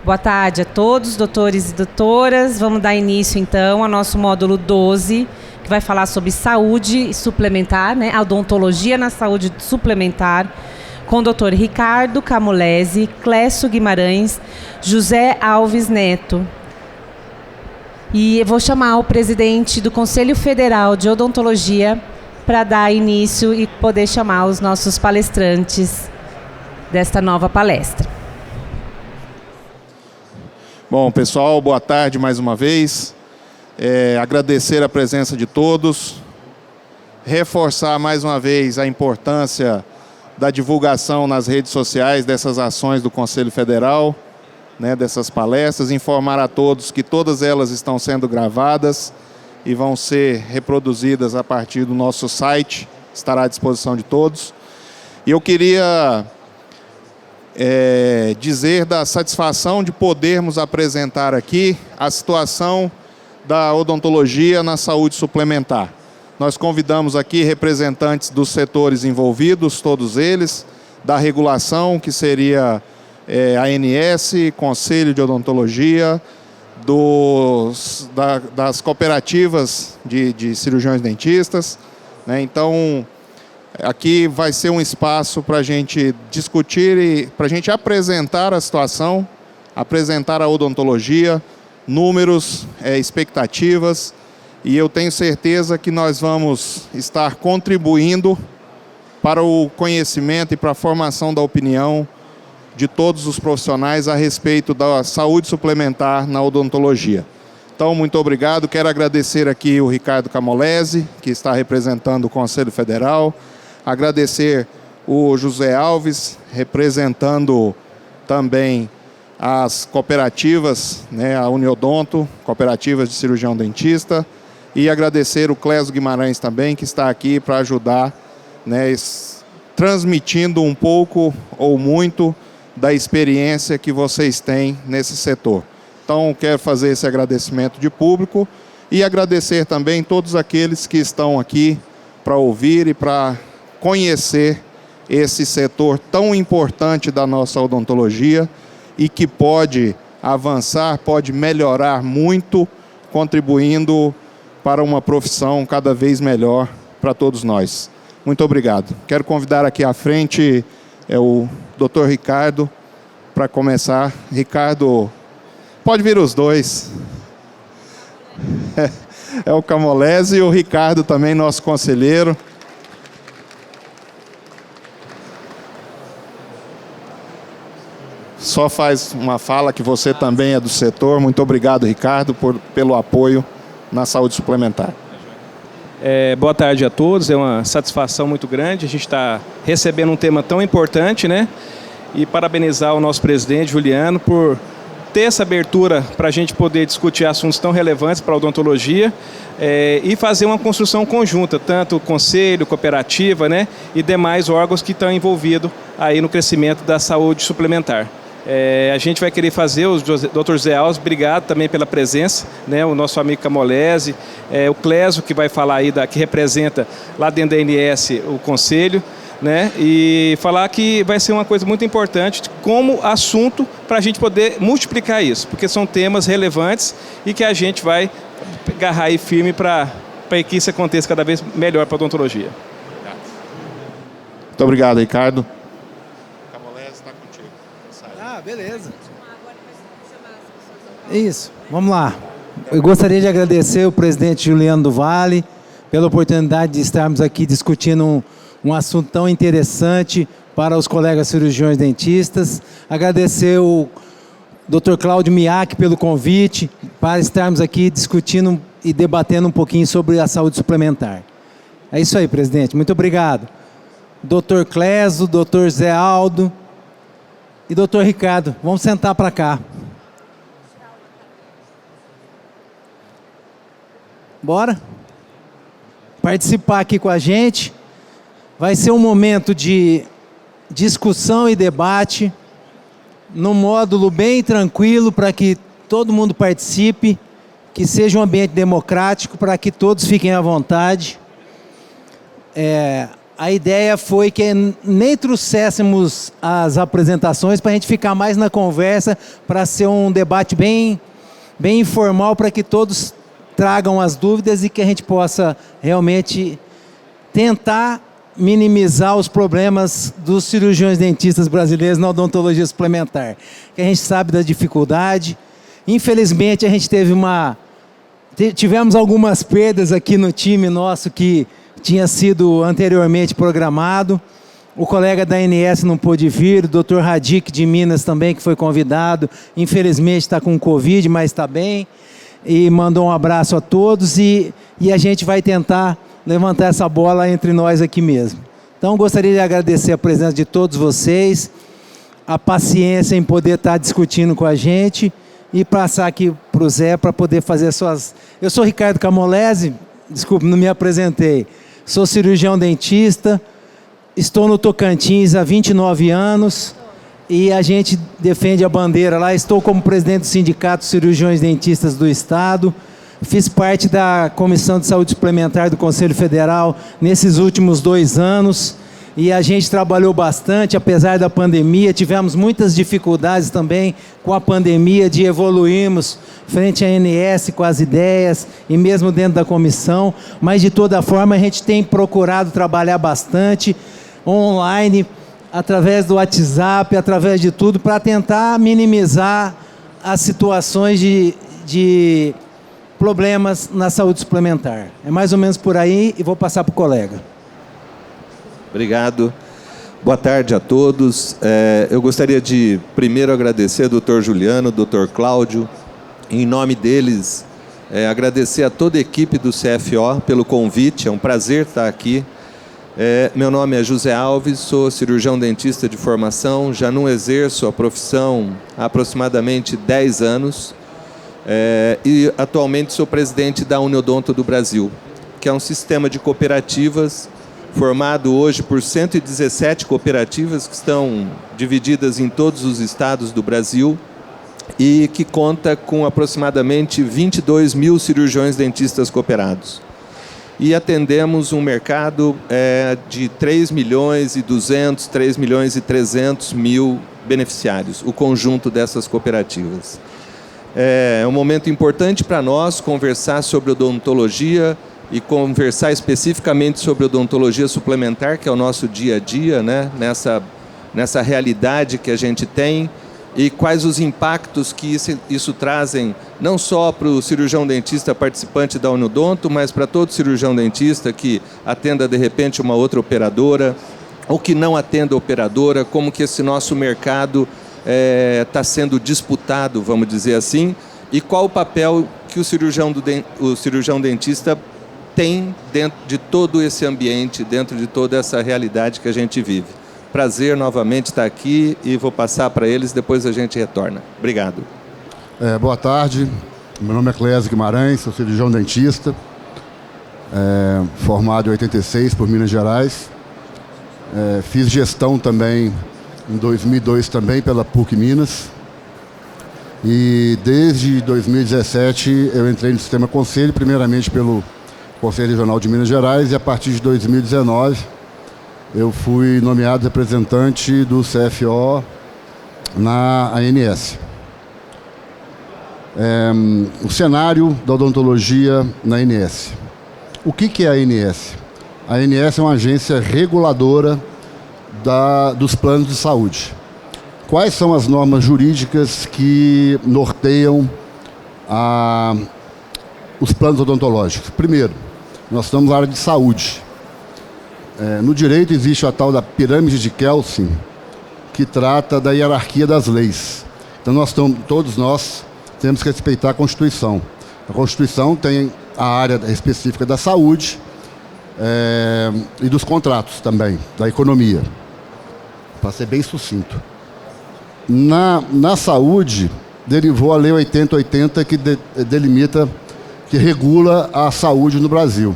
Boa tarde a todos, doutores e doutoras. Vamos dar início, então, ao nosso módulo 12, que vai falar sobre saúde suplementar, né? A odontologia na saúde suplementar, com o doutor Ricardo Camolese, Clécio Guimarães, José Alves Neto. E eu vou chamar o presidente do Conselho Federal de Odontologia para dar início e poder chamar os nossos palestrantes desta nova palestra. Bom, pessoal, boa tarde mais uma vez. Agradecer a presença de todos, reforçar mais uma vez a importância da divulgação nas redes sociais dessas ações do Conselho Federal, né, dessas palestras, informar a todos que todas elas estão sendo gravadas e vão ser reproduzidas a partir do nosso site, estará à disposição de todos. E eu queria dizer da satisfação de podermos apresentar aqui a situação da odontologia na saúde suplementar. Nós convidamos aqui representantes dos setores envolvidos, todos eles, da regulação, que seria a ANS, Conselho de Odontologia, das cooperativas de cirurgiões dentistas, né? Então, aqui vai ser um espaço para a gente discutir e para a gente apresentar a situação, apresentar a odontologia, números, expectativas, e eu tenho certeza que nós vamos estar contribuindo para o conhecimento e para a formação da opinião de todos os profissionais a respeito da saúde suplementar na odontologia. Então, muito obrigado. Quero agradecer aqui o Ricardo Camolese, que está representando o Conselho Federal. Agradecer o José Alves, representando também as cooperativas, né, a Uniodonto, cooperativas de cirurgião dentista. E agradecer o Clécio Guimarães também, que está aqui para ajudar, né, transmitindo um pouco ou muito da experiência que vocês têm nesse setor. Então, quero fazer esse agradecimento de público e agradecer também todos aqueles que estão aqui para ouvir e para conhecer esse setor tão importante da nossa odontologia e que pode avançar, pode melhorar muito, contribuindo para uma profissão cada vez melhor para todos nós. Muito obrigado. Quero convidar aqui à frente o Dr. Ricardo para começar. Ricardo, pode vir os dois. É o Camolese e o Ricardo também, nosso conselheiro. Só faz uma fala que você também é do setor. Muito obrigado, Ricardo, pelo apoio na saúde suplementar. Boa tarde a todos, é uma satisfação muito grande. A gente está recebendo um tema tão importante, né? E parabenizar o nosso presidente, Juliano, por ter essa abertura para a gente poder discutir assuntos tão relevantes para a odontologia e fazer uma construção conjunta, tanto o conselho, cooperativa, né? E demais órgãos que estão envolvidos aí no crescimento da saúde suplementar. A gente vai querer fazer, o Dr. Zé Alves, obrigado também pela presença, né, o nosso amigo Camolese, o Clésio, que vai falar aí, que representa lá dentro da ANS o Conselho, né, e falar que vai ser uma coisa muito importante como assunto para a gente poder multiplicar isso, porque são temas relevantes e que a gente vai agarrar aí firme para que isso aconteça cada vez melhor para a odontologia. Muito obrigado, Ricardo. Beleza. Isso, vamos lá. Eu gostaria de agradecer o presidente Juliano do Vale pela oportunidade de estarmos aqui discutindo um assunto tão interessante para os colegas cirurgiões dentistas. Agradecer o Dr. Cláudio Miak pelo convite para estarmos aqui discutindo e debatendo um pouquinho sobre a saúde suplementar. É isso aí, presidente. Muito obrigado. Dr. Clésio, Dr. Zé Aldo e Dr. Ricardo, vamos sentar para cá. Bora? Participar aqui com a gente. Vai ser um momento de discussão e debate, num módulo bem tranquilo para que todo mundo participe, que seja um ambiente democrático para que todos fiquem à vontade. a ideia foi que nem trouxéssemos as apresentações para a gente ficar mais na conversa, para ser um debate bem informal, para que todos tragam as dúvidas e que a gente possa realmente tentar minimizar os problemas dos cirurgiões dentistas brasileiros na odontologia suplementar, que a gente sabe da dificuldade. Infelizmente, a gente tivemos algumas perdas aqui no time nosso que tinha sido anteriormente programado. O colega da ANS não pôde vir, o Dr. Radic de Minas também, que foi convidado, infelizmente está com Covid, mas está bem, e mandou um abraço a todos, e a gente vai tentar levantar essa bola entre nós aqui mesmo. Então, gostaria de agradecer a presença de todos vocês, a paciência em poder estar discutindo com a gente, e passar aqui para o Zé para poder fazer suas... Eu sou Ricardo Camolese, desculpe, não me apresentei. Sou cirurgião dentista, estou no Tocantins há 29 anos e a gente defende a bandeira lá. Estou como presidente do Sindicato de Cirurgiões Dentistas do Estado. Fiz parte da Comissão de Saúde Suplementar do Conselho Federal nesses últimos 2 anos. E a gente trabalhou bastante, apesar da pandemia. Tivemos muitas dificuldades também com a pandemia de evoluirmos frente à ANS com as ideias e mesmo dentro da comissão. Mas, de toda forma, a gente tem procurado trabalhar bastante online, através do WhatsApp, através de tudo, para tentar minimizar as situações de problemas na saúde suplementar. É mais ou menos por aí e vou passar para o colega. Obrigado. Boa tarde a todos. Eu gostaria de primeiro agradecer ao Dr. Juliano, Dr. Cláudio, em nome deles, agradecer a toda a equipe do CFO pelo convite, é um prazer estar aqui. Meu nome é José Alves, sou cirurgião dentista de formação, já não exerço a profissão há aproximadamente 10 anos e atualmente sou presidente da Uniodonto do Brasil, que é um sistema de cooperativas formado hoje por 117 cooperativas que estão divididas em todos os estados do Brasil e que conta com aproximadamente 22 mil cirurgiões dentistas cooperados. E atendemos um mercado de 3 milhões e 200, 3 milhões e 300 mil beneficiários, o conjunto dessas cooperativas. É um momento importante para nós conversar sobre odontologia e conversar especificamente sobre odontologia suplementar, que é o nosso dia a dia, né? Nessa realidade que a gente tem, e quais os impactos que isso trazem, não só para o cirurgião dentista participante da Uniodonto, mas para todo cirurgião dentista que atenda, de repente, uma outra operadora, ou que não atenda a operadora, como que esse nosso mercado está sendo disputado, vamos dizer assim, e qual o papel que o cirurgião dentista tem dentro de todo esse ambiente, dentro de toda essa realidade que a gente vive. Prazer novamente estar aqui e vou passar para eles, depois a gente retorna. Obrigado. Boa tarde, meu nome é Clésio Guimarães, sou cirurgião dentista, formado em 86 por Minas Gerais. Fiz gestão também em 2002 também pela PUC Minas. E desde 2017 eu entrei no sistema conselho, primeiramente pelo Conselho Regional de Minas Gerais, e a partir de 2019 eu fui nomeado representante do CFO na ANS. O cenário da odontologia na ANS. O que é a ANS? A ANS é uma agência reguladora dos planos de saúde. Quais são as normas jurídicas que norteiam os planos odontológicos? Primeiro, nós estamos na área de saúde. No direito existe a tal da pirâmide de Kelsen, que trata da hierarquia das leis. Então todos nós temos que respeitar a Constituição. A Constituição tem a área específica da saúde e dos contratos também, da economia, para ser bem sucinto. Na saúde, derivou a Lei 8080, que delimita, que regula a saúde no Brasil,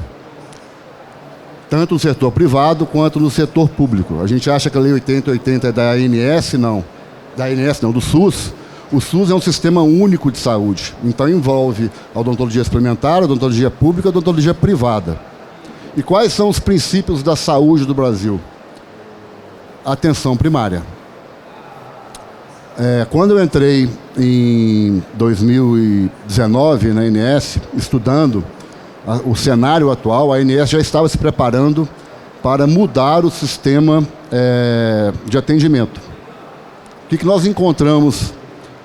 tanto no setor privado quanto no setor público. A gente acha que a Lei 8080 é da ANS, não. Da ANS não, do SUS. O SUS é um sistema único de saúde, então envolve a odontologia suplementar, a odontologia pública e a odontologia privada. E quais são os princípios da saúde do Brasil? Atenção primária. Quando eu entrei em 2019 na ANS, estudando o cenário atual, a ANS já estava se preparando para mudar o sistema de atendimento. O que nós encontramos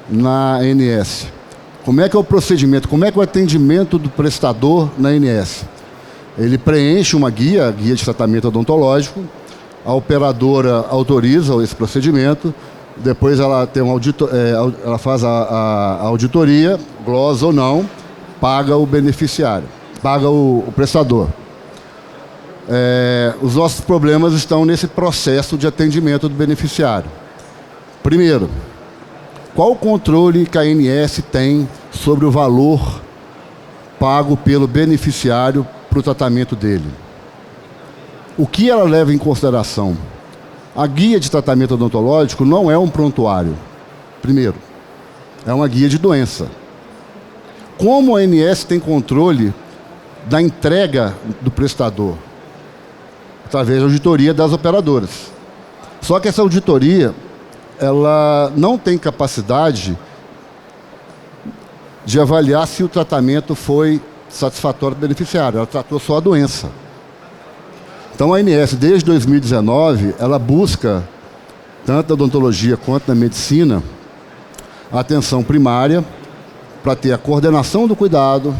na ANS? Como é que é o procedimento, como é que é o atendimento do prestador na ANS? Ele preenche uma guia de tratamento odontológico, a operadora autoriza esse procedimento, depois ela tem ela faz a auditoria, glosa ou não, paga o beneficiário, paga o prestador. Os nossos problemas estão nesse processo de atendimento do beneficiário. Primeiro, qual o controle que a ANS tem sobre o valor pago pelo beneficiário para o tratamento dele? O que ela leva em consideração? A guia de tratamento odontológico não é um prontuário, primeiro. É uma guia de doença. Como a ANS tem controle da entrega do prestador? Através da auditoria das operadoras. Só que essa auditoria, ela não tem capacidade de avaliar se o tratamento foi satisfatório para o beneficiário. Ela tratou só a doença. Então a ANS, desde 2019, ela busca, tanto na odontologia quanto na medicina, a atenção primária para ter a coordenação do cuidado,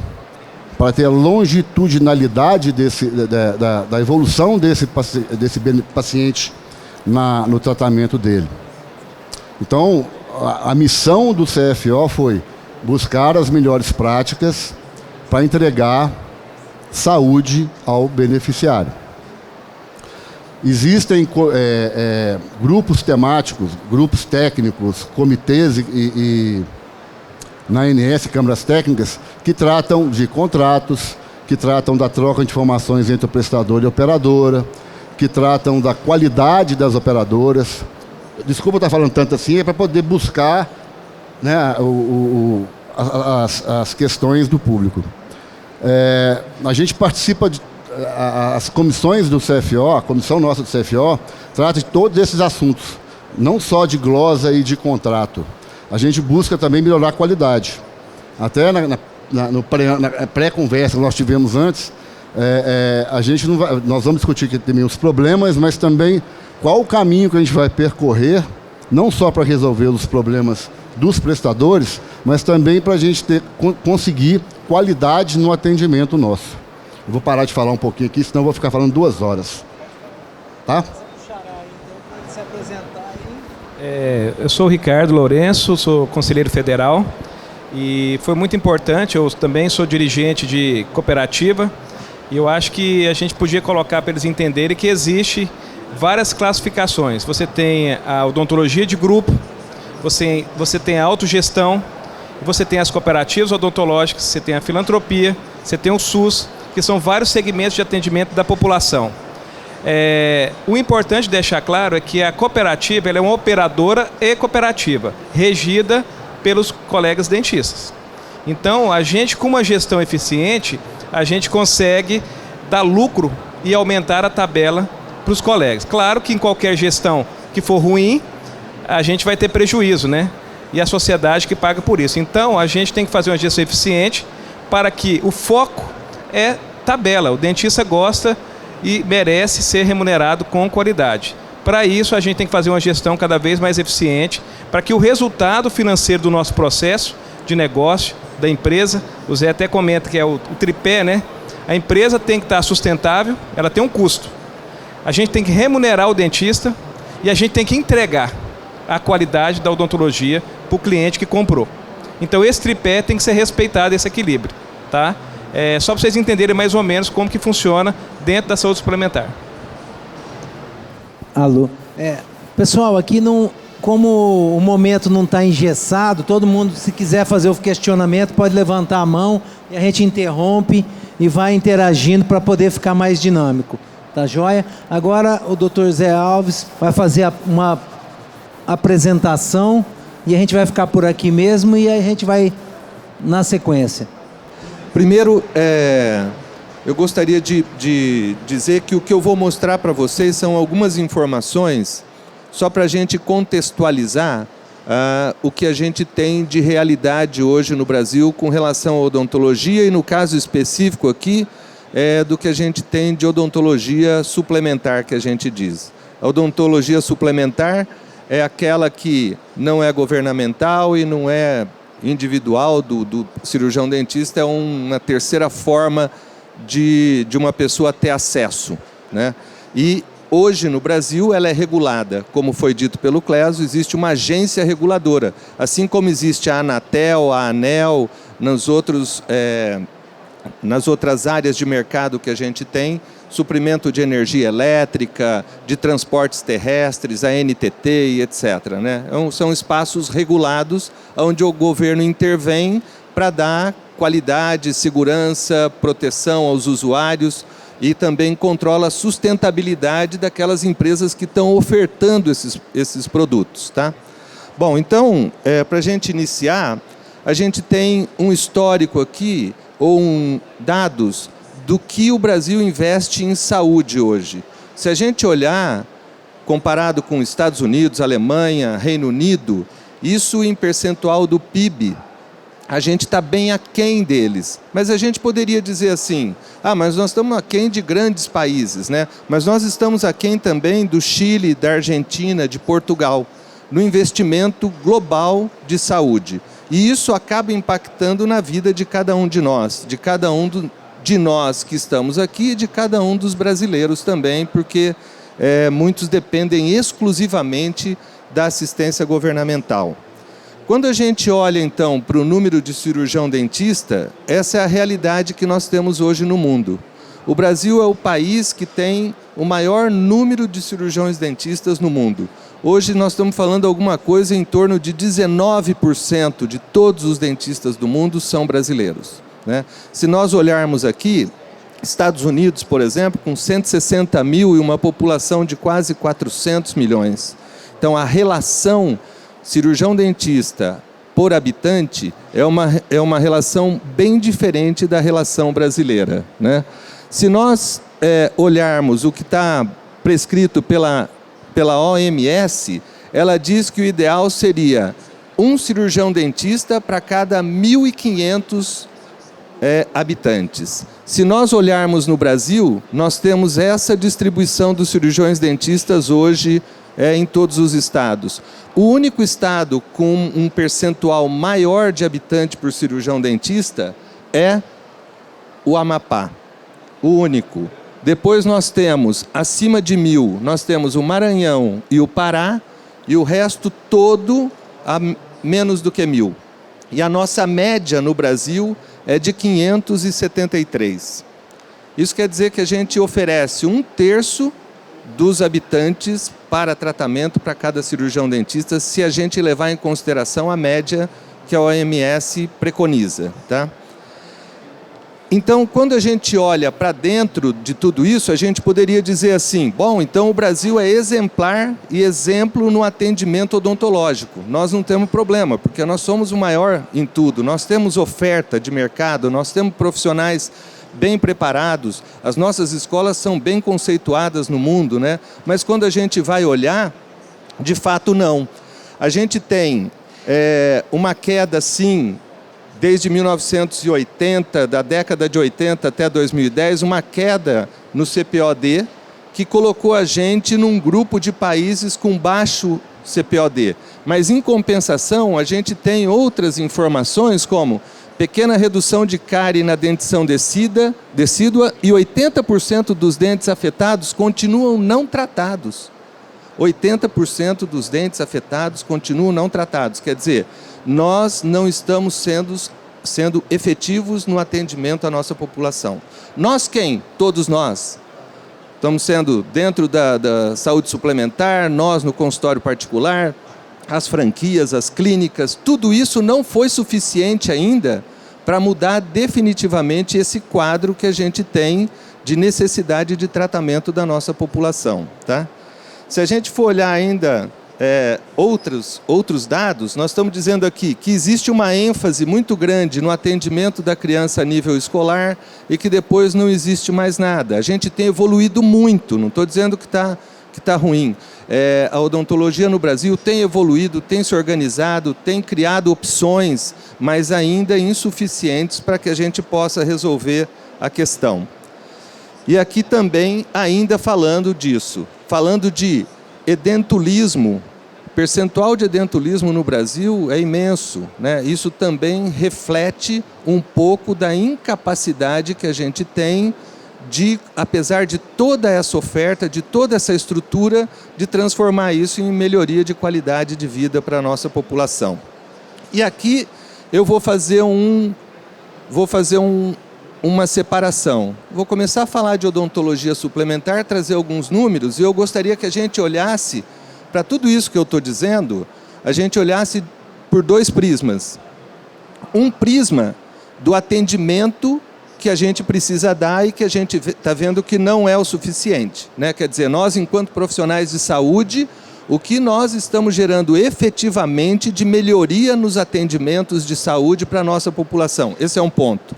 para ter a longitudinalidade da evolução desse paciente no tratamento dele. Então, a missão do CFO foi buscar as melhores práticas para entregar saúde ao beneficiário. Existem grupos temáticos, grupos técnicos, comitês na ANS, câmaras técnicas, que tratam de contratos, que tratam da troca de informações entre o prestador e a operadora, que tratam da qualidade das operadoras. Desculpa estar falando tanto assim, é para poder buscar, né, as questões do público. A gente participa as comissões do CFO, a comissão nossa do CFO, trata de todos esses assuntos, não só de glosa e de contrato. A gente busca também melhorar a qualidade. Até na pré-conversa que nós tivemos antes, nós vamos discutir aqui também os problemas, mas também qual o caminho que a gente vai percorrer, não só para resolver os problemas dos prestadores, mas também para a gente conseguir qualidade no atendimento nosso. Eu vou parar de falar um pouquinho aqui, senão eu vou ficar falando 2 horas. Tá? Eu sou o Ricardo Lourenço, sou conselheiro federal e foi muito importante, eu também sou dirigente de cooperativa e eu acho que a gente podia colocar para eles entenderem que existe várias classificações. Você tem a odontologia de grupo, você tem a autogestão, você tem as cooperativas odontológicas, você tem a filantropia, você tem o SUS, que são vários segmentos de atendimento da população. O importante deixar claro é que a cooperativa ela é uma operadora e cooperativa, regida pelos colegas dentistas. Então, a gente, com uma gestão eficiente, a gente consegue dar lucro e aumentar a tabela para os colegas. Claro que em qualquer gestão que for ruim, a gente vai ter prejuízo, né? E a sociedade que paga por isso. Então, a gente tem que fazer uma gestão eficiente para que o foco é tabela. O dentista gosta e merece ser remunerado com qualidade. Para isso, a gente tem que fazer uma gestão cada vez mais eficiente para que o resultado financeiro do nosso processo de negócio, da empresa, o Zé até comenta que é o tripé, né? A empresa tem que estar sustentável, ela tem um custo. A gente tem que remunerar o dentista e a gente tem que entregar a qualidade da odontologia para o cliente que comprou. Então, esse tripé tem que ser respeitado, esse equilíbrio, tá? Só para vocês entenderem mais ou menos como que funciona dentro da saúde suplementar. Alô. Pessoal, aqui como o momento não está engessado, todo mundo, se quiser fazer o questionamento, pode levantar a mão e a gente interrompe e vai interagindo para poder ficar mais dinâmico. Tá joia? Agora o Dr. Zé Alves vai fazer uma apresentação e a gente vai ficar por aqui mesmo e a gente vai na sequência. Primeiro, eu gostaria de dizer que o que eu vou mostrar para vocês são algumas informações só para a gente contextualizar o que a gente tem de realidade hoje no Brasil com relação à odontologia e, no caso específico aqui, do que a gente tem de odontologia suplementar, que a gente diz. A odontologia suplementar é aquela que não é governamental e não é individual do cirurgião dentista, é uma terceira forma de uma pessoa ter acesso, né? E hoje no Brasil ela é regulada, como foi dito pelo Clésio, existe uma agência reguladora, assim como existe a Anatel, a ANEEL, nas outras áreas de mercado que a gente tem, suprimento de energia elétrica, de transportes terrestres, a NTT e etc., né? São espaços regulados onde o governo intervém para dar qualidade, segurança, proteção aos usuários e também controla a sustentabilidade daquelas empresas que estão ofertando esses produtos, tá? Bom, então, para a gente iniciar, a gente tem um histórico aqui, ou dados do que o Brasil investe em saúde hoje. Se a gente olhar, comparado com Estados Unidos, Alemanha, Reino Unido, isso em percentual do PIB, a gente está bem aquém deles. Mas a gente poderia dizer assim, mas nós estamos aquém de grandes países, né? Mas nós estamos aquém também do Chile, da Argentina, de Portugal, no investimento global de saúde. E isso acaba impactando na vida de cada um de nós, de nós que estamos aqui e de cada um dos brasileiros também, porque muitos dependem exclusivamente da assistência governamental. Quando a gente olha, então, para o número de cirurgião dentista, essa é a realidade que nós temos hoje no mundo. O Brasil é o país que tem o maior número de cirurgiões dentistas no mundo. Hoje nós estamos falando alguma coisa em torno de 19% de todos os dentistas do mundo são brasileiros, né? Se nós olharmos aqui, Estados Unidos, por exemplo, com 160 mil e uma população de quase 400 milhões. Então, a relação cirurgião-dentista por habitante é uma relação bem diferente da relação brasileira, né? Se nós olharmos o que está prescrito pela OMS, ela diz que o ideal seria um cirurgião-dentista para cada 1.500 habitantes. Se nós olharmos no Brasil, nós temos essa distribuição dos cirurgiões-dentistas hoje em todos os estados. O único estado com um percentual maior de habitante por cirurgião-dentista é o Amapá. O único. Depois nós temos, acima de 1.000, nós temos o Maranhão e o Pará, e o resto todo a menos do que 1.000. E a nossa média no Brasil é de 573. Isso quer dizer que a gente oferece 1/3 dos habitantes para tratamento para cada cirurgião dentista, se a gente levar em consideração a média que a OMS preconiza, tá? Então, quando a gente olha para dentro de tudo isso, a gente poderia dizer assim, bom, então o Brasil é exemplar e exemplo no atendimento odontológico. Nós não temos problema, porque nós somos o maior em tudo. Nós temos oferta de mercado, nós temos profissionais bem preparados, as nossas escolas são bem conceituadas no mundo, né? Mas quando a gente vai olhar, de fato não. A gente tem uma queda, sim, desde 1980, da década de 80 até 2010, uma queda no CPOD, que colocou a gente num grupo de países com baixo CPOD. Mas, em compensação, a gente tem outras informações, como pequena redução de cárie na dentição decídua e 80% dos dentes afetados continuam não tratados. 80% dos dentes afetados continuam não tratados. Quer dizer, nós não estamos sendo efetivos no atendimento à nossa população. Nós quem? Todos nós. Estamos sendo dentro da saúde suplementar, nós no consultório particular, as franquias, as clínicas, tudo isso não foi suficiente ainda para mudar definitivamente esse quadro que a gente tem de necessidade de tratamento da nossa população, tá? Se a gente for olhar ainda outros dados, nós estamos dizendo aqui que existe uma ênfase muito grande no atendimento da criança a nível escolar e que depois não existe mais nada. A gente tem evoluído muito, não estou dizendo que está ruim. A odontologia no Brasil tem evoluído, tem se organizado, tem criado opções, mas ainda insuficientes para que a gente possa resolver a questão. E aqui também, ainda falando disso, falando de edentulismo, o percentual de edentulismo no Brasil é imenso, né? Isso também reflete um pouco da incapacidade que a gente tem de, apesar de toda essa oferta, de toda essa estrutura, de transformar isso em melhoria de qualidade de vida para a nossa população. E aqui eu vou fazer uma separação. Vou começar a falar de odontologia suplementar, trazer alguns números, e eu gostaria que a gente olhasse para tudo isso que eu estou dizendo, a gente olhasse por dois prismas. Um prisma do atendimento que a gente precisa dar e que a gente está vendo que não é o suficiente, né? Quer dizer, nós, enquanto profissionais de saúde, o que nós estamos gerando efetivamente de melhoria nos atendimentos de saúde para a nossa população. Esse é um ponto.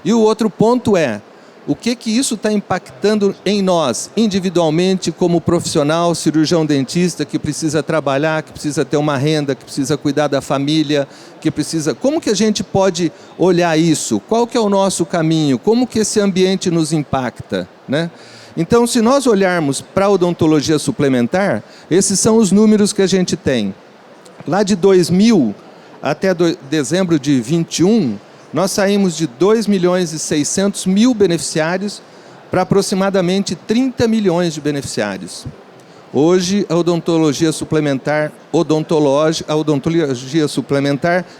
E o outro ponto é, o que isso está impactando em nós, individualmente, como profissional, cirurgião dentista, que precisa trabalhar, que precisa ter uma renda, que precisa cuidar da família, que precisa... Como que a gente pode olhar isso? Qual que é o nosso caminho? Como que esse ambiente nos impacta, né? Então, se nós olharmos para a odontologia suplementar, esses são os números que a gente tem. Lá de 2000 até dezembro de 21, nós saímos de 2.600.000 beneficiários para aproximadamente 30 milhões de beneficiários. Hoje, a odontologia suplementar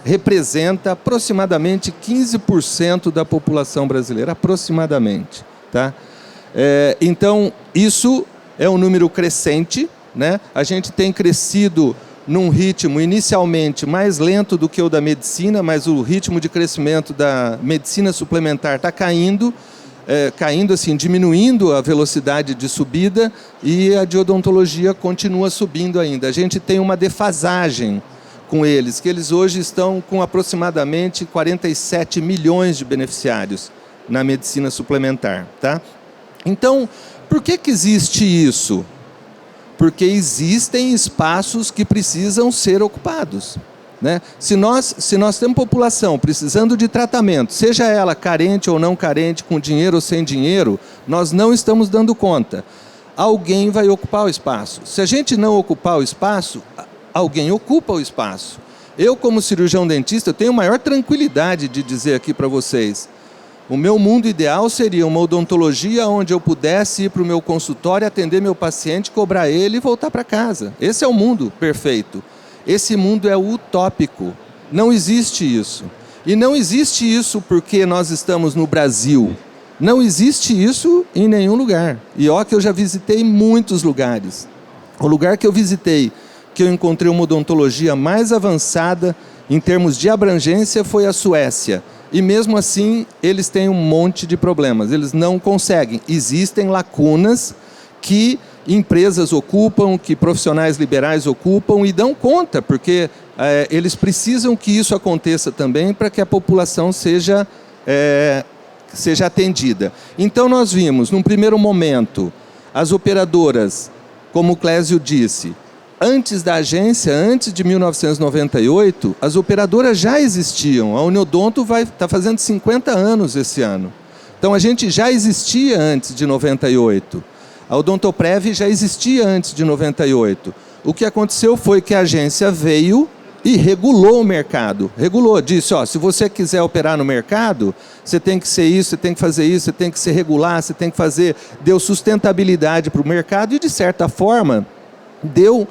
representa aproximadamente 15% da população brasileira, aproximadamente, tá? Então, isso é um número crescente, né? A gente tem crescido num ritmo inicialmente mais lento do que o da medicina, mas o ritmo de crescimento da medicina suplementar está caindo, assim, diminuindo a velocidade de subida, e a de odontologia continua subindo ainda. A gente tem uma defasagem com eles, que eles hoje estão com aproximadamente 47 milhões de beneficiários na medicina suplementar, tá? Então, por que existe isso? Porque existem espaços que precisam ser ocupados, né? Se nós temos população precisando de tratamento, seja ela carente ou não carente, com dinheiro ou sem dinheiro, nós não estamos dando conta. Alguém vai ocupar o espaço. Se a gente não ocupar o espaço, alguém ocupa o espaço. Eu, como cirurgião dentista, tenho maior tranquilidade de dizer aqui para vocês, o meu mundo ideal seria uma odontologia onde eu pudesse ir para o meu consultório, atender meu paciente, cobrar ele e voltar para casa. Esse é o mundo perfeito. Esse mundo é utópico. Não existe isso. E não existe isso porque nós estamos no Brasil. Não existe isso em nenhum lugar. E ó, que eu já visitei muitos lugares. O lugar que eu visitei, que eu encontrei uma odontologia mais avançada em termos de abrangência, foi a Suécia. E mesmo assim, eles têm um monte de problemas. Eles não conseguem. Existem lacunas que empresas ocupam, que profissionais liberais ocupam e dão conta, porque eles precisam que isso aconteça também para que a população seja atendida. Então, nós vimos, num primeiro momento, as operadoras, como o Clésio disse, antes da agência, antes de 1998, as operadoras já existiam. A Uniodonto está fazendo 50 anos esse ano. Então, a gente já existia antes de 98. A Odontoprev já existia antes de 98. O que aconteceu foi que a agência veio e regulou o mercado. Regulou, disse, ó, se você quiser operar no mercado, você tem que ser isso, você tem que fazer isso, você tem que se regular, você tem que fazer... Deu sustentabilidade para o mercado e, de certa forma, deu...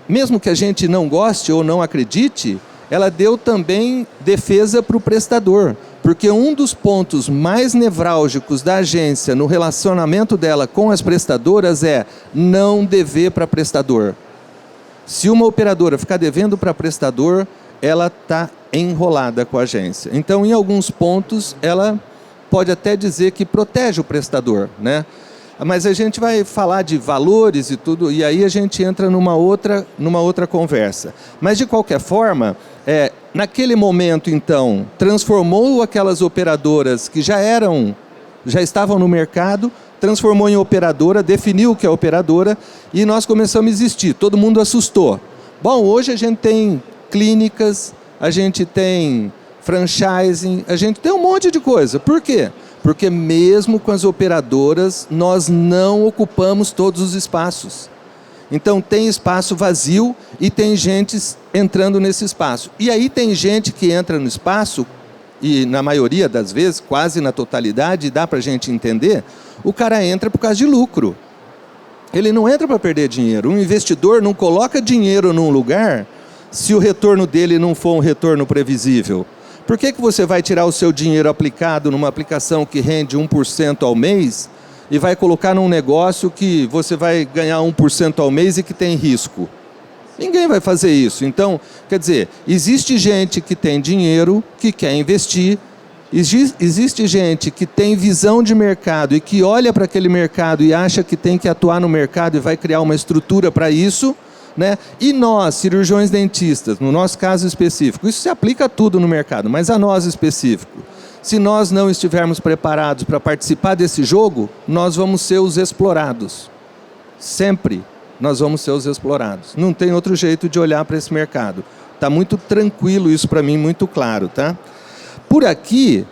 Mesmo que a gente não goste ou não acredite, ela deu também defesa para o prestador. Porque um dos pontos mais nevrálgicos da agência no relacionamento dela com as prestadoras é não dever para prestador. Se uma operadora ficar devendo para prestador, ela está enrolada com a agência. Então, em alguns pontos, ela pode até dizer que protege o prestador, né? Mas a gente vai falar de valores e tudo, e aí a gente entra numa outra conversa. Mas, de qualquer forma, naquele momento, então, transformou aquelas operadoras que já estavam no mercado, transformou em operadora, definiu o que é operadora, e nós começamos a existir. Todo mundo assustou. Bom, hoje a gente tem clínicas, a gente tem franchising, a gente tem um monte de coisa. Por quê? Porque mesmo com as operadoras, nós não ocupamos todos os espaços. Então tem espaço vazio e tem gente entrando nesse espaço. E aí tem gente que entra no espaço, e na maioria das vezes, quase na totalidade, dá para a gente entender, o cara entra por causa de lucro. Ele não entra para perder dinheiro. Um investidor não coloca dinheiro num lugar se o retorno dele não for um retorno previsível. Por que você vai tirar o seu dinheiro aplicado numa aplicação que rende 1% ao mês e vai colocar num negócio que você vai ganhar 1% ao mês e que tem risco? Ninguém vai fazer isso. Então, quer dizer, existe gente que tem dinheiro, que quer investir, existe gente que tem visão de mercado e que olha para aquele mercado e acha que tem que atuar no mercado e vai criar uma estrutura para isso, né? E nós, cirurgiões dentistas, no nosso caso específico, isso se aplica a tudo no mercado, mas a nós específico, se nós não estivermos preparados para participar desse jogo, nós vamos ser os explorados. Sempre nós vamos ser os explorados. Não tem outro jeito de olhar para esse mercado. Está muito tranquilo isso para mim, muito claro, tá? Por aqui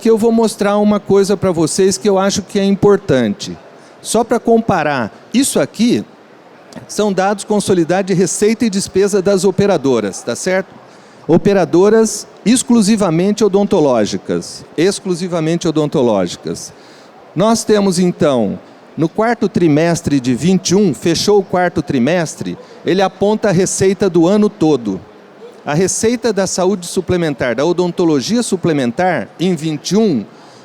eu vou mostrar uma coisa para vocês que eu acho que é importante. Só para comparar, isso aqui são dados consolidados de receita e despesa das operadoras, tá certo? Operadoras exclusivamente odontológicas. Exclusivamente odontológicas. Nós temos, então, no quarto trimestre de 21, fechou o quarto trimestre, ele aponta a receita do ano todo. A receita da saúde suplementar, da odontologia suplementar, em 21,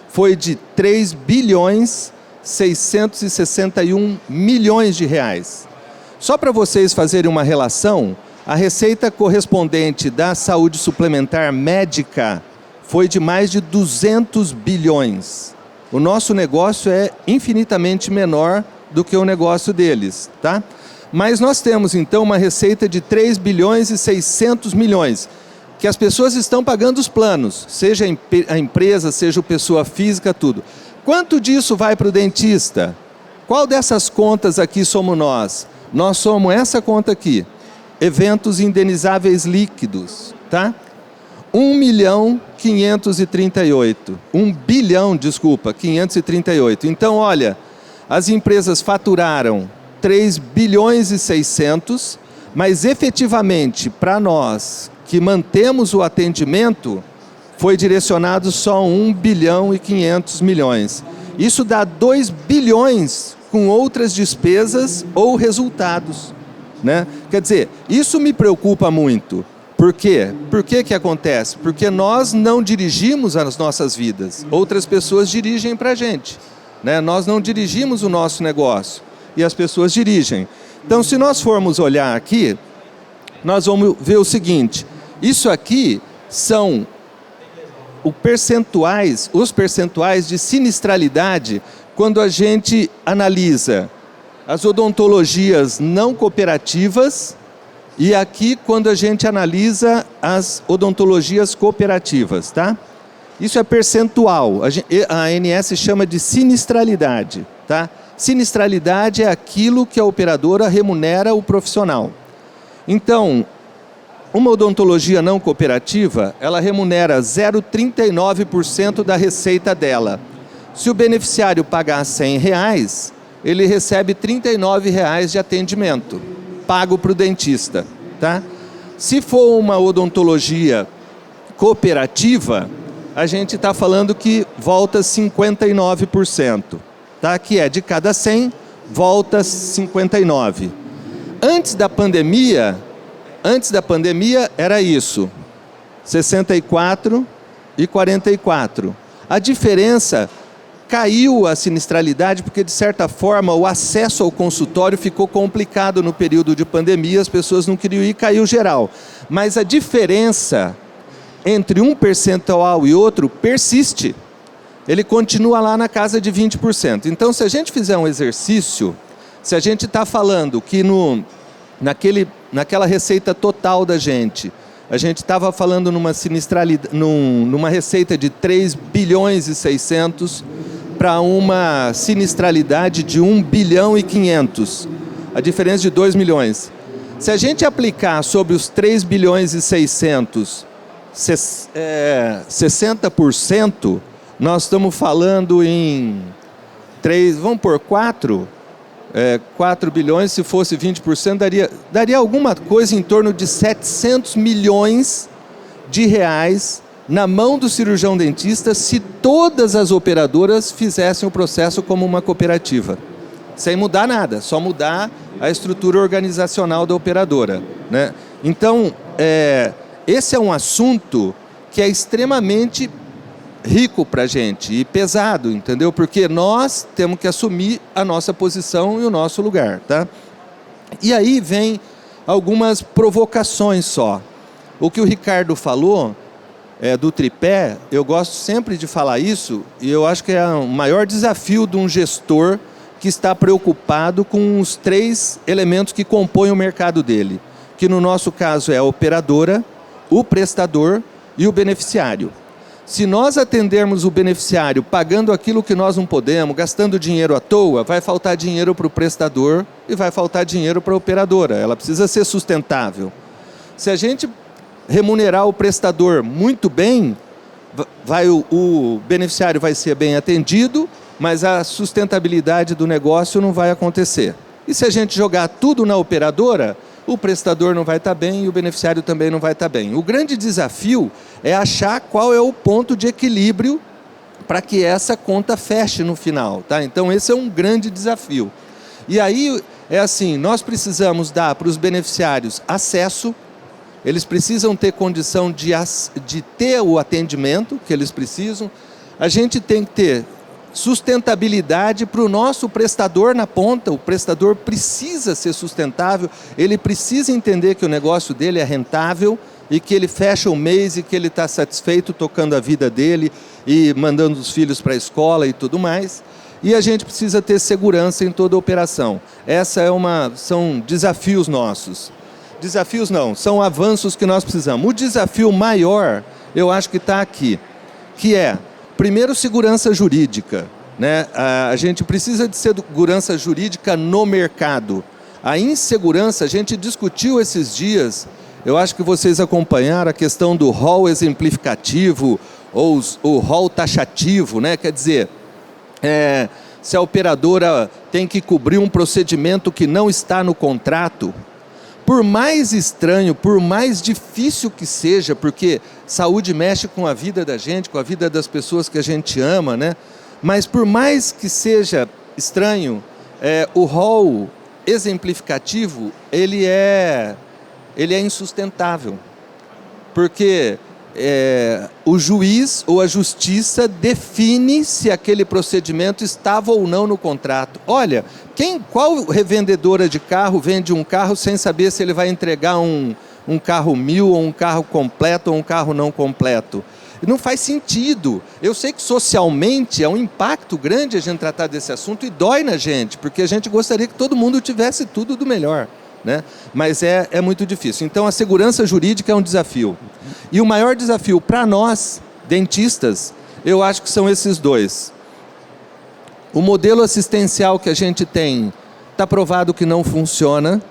foi de 3 bilhões 661 milhões de reais. Só para vocês fazerem uma relação, a receita correspondente da saúde suplementar médica foi de mais de 200 bilhões. O nosso negócio é infinitamente menor do que o negócio deles, tá? Mas nós temos, então, uma receita de 3 bilhões e 600 milhões, que as pessoas estão pagando os planos, seja a empresa, seja a pessoa física, tudo. Quanto disso vai para o dentista? Qual dessas contas aqui somos nós? Nós somos essa conta aqui, eventos indenizáveis líquidos, tá? 538. Então, olha, as empresas faturaram 3 bilhões e 600, mas efetivamente, para nós que mantemos o atendimento, foi direcionado só 1 bilhão e 500 milhões. Isso dá 2 bilhões com outras despesas ou resultados, né? Quer dizer, isso me preocupa muito. Por quê? Por que acontece? Porque nós não dirigimos as nossas vidas. Outras pessoas dirigem para a gente, né? Nós não dirigimos o nosso negócio e as pessoas dirigem. Então, se nós formos olhar aqui, nós vamos ver o seguinte. Isso aqui são os percentuais de sinistralidade quando a gente analisa as odontologias não cooperativas e aqui quando a gente analisa as odontologias cooperativas, tá? Isso é percentual, a ANS chama de sinistralidade, tá? Sinistralidade é aquilo que a operadora remunera o profissional. Então, uma odontologia não cooperativa, ela remunera 0,39% da receita dela. Se o beneficiário pagar R$100, ele recebe R$39 de atendimento, pago para o dentista, tá? Se for uma odontologia cooperativa, a gente está falando que volta 59%, tá? Que é de cada 100, volta 59. Antes da pandemia era isso, 64 e 44. A diferença, caiu a sinistralidade porque, de certa forma, o acesso ao consultório ficou complicado no período de pandemia, as pessoas não queriam ir, caiu geral. Mas a diferença entre um percentual e outro persiste. ele continua lá na casa de 20%. Então, se a gente fizer um exercício, se a gente está falando que naquela receita total da gente, a gente estava falando numa receita de 3 bilhões e 600 para uma sinistralidade de 1 bilhão e 500, a diferença de 2 milhões. Se a gente aplicar sobre os 3 bilhões e 600, 60%, nós estamos falando em 3, vamos por 4 bilhões, se fosse 20%, daria alguma coisa em torno de 700 milhões de reais na mão do cirurgião dentista se todas as operadoras fizessem o processo como uma cooperativa. Sem mudar nada, só mudar a estrutura organizacional da operadora, né? Então, esse é um assunto que é extremamente rico para a gente e pesado, entendeu? Porque nós temos que assumir a nossa posição e o nosso lugar, tá? E aí vem algumas provocações só. O que o Ricardo falou do tripé, eu gosto sempre de falar isso, e eu acho que é o maior desafio de um gestor que está preocupado com os 3 elementos que compõem o mercado dele, que no nosso caso é a operadora, o prestador e o beneficiário. Se nós atendermos o beneficiário pagando aquilo que nós não podemos, gastando dinheiro à toa, vai faltar dinheiro para o prestador e vai faltar dinheiro para a operadora. Ela precisa ser sustentável. Se a gente remunerar o prestador muito bem, o beneficiário vai ser bem atendido, mas a sustentabilidade do negócio não vai acontecer. E se a gente jogar tudo na operadora, o prestador não vai estar bem e o beneficiário também não vai estar bem. O grande desafio é achar qual é o ponto de equilíbrio para que essa conta feche no final, tá? Então esse é um grande desafio. E aí é assim, nós precisamos dar para os beneficiários acesso, eles precisam ter condição de ter o atendimento que eles precisam, a gente tem que ter sustentabilidade para o nosso prestador na ponta. O prestador precisa ser sustentável, ele precisa entender que o negócio dele é rentável e que ele fecha o mês e que ele está satisfeito tocando a vida dele e mandando os filhos para a escola e tudo mais. E a gente precisa ter segurança em toda a operação. São desafios nossos. Desafios não, são avanços que nós precisamos. O desafio maior, eu acho que está aqui, que é, primeiro, segurança jurídica, né? A gente precisa de segurança jurídica no mercado. A insegurança, a gente discutiu esses dias, eu acho que vocês acompanharam a questão do rol exemplificativo ou o rol taxativo, né? Quer dizer, se a operadora tem que cobrir um procedimento que não está no contrato, por mais estranho, por mais difícil que seja, porque saúde mexe com a vida da gente, com a vida das pessoas que a gente ama, né? Mas por mais que seja estranho, o rol exemplificativo, ele é insustentável. Porque o juiz ou a justiça define se aquele procedimento estava ou não no contrato. Olha, qual revendedora de carro vende um carro sem saber se ele vai entregar um carro 1000 ou um carro completo ou um carro não completo? Não faz sentido. Eu sei que socialmente é um impacto grande a gente tratar desse assunto e dói na gente, porque a gente gostaria que todo mundo tivesse tudo do melhor, né? Mas é muito difícil. Então a segurança jurídica é um desafio. E o maior desafio para nós, dentistas, eu acho que são esses 2. O modelo assistencial que a gente tem está provado que não funciona,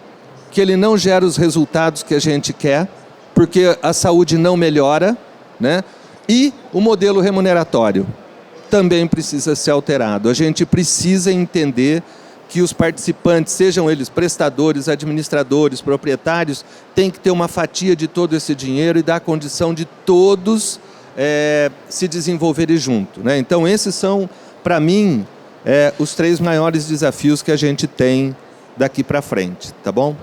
que ele não gera os resultados que a gente quer, porque a saúde não melhora, né? E o modelo remuneratório também precisa ser alterado. A gente precisa entender que os participantes, sejam eles prestadores, administradores, proprietários, têm que ter uma fatia de todo esse dinheiro e dar a condição de todos se desenvolverem junto, né? Então esses são, para mim, os 3 maiores desafios que a gente tem daqui para frente, tá bom?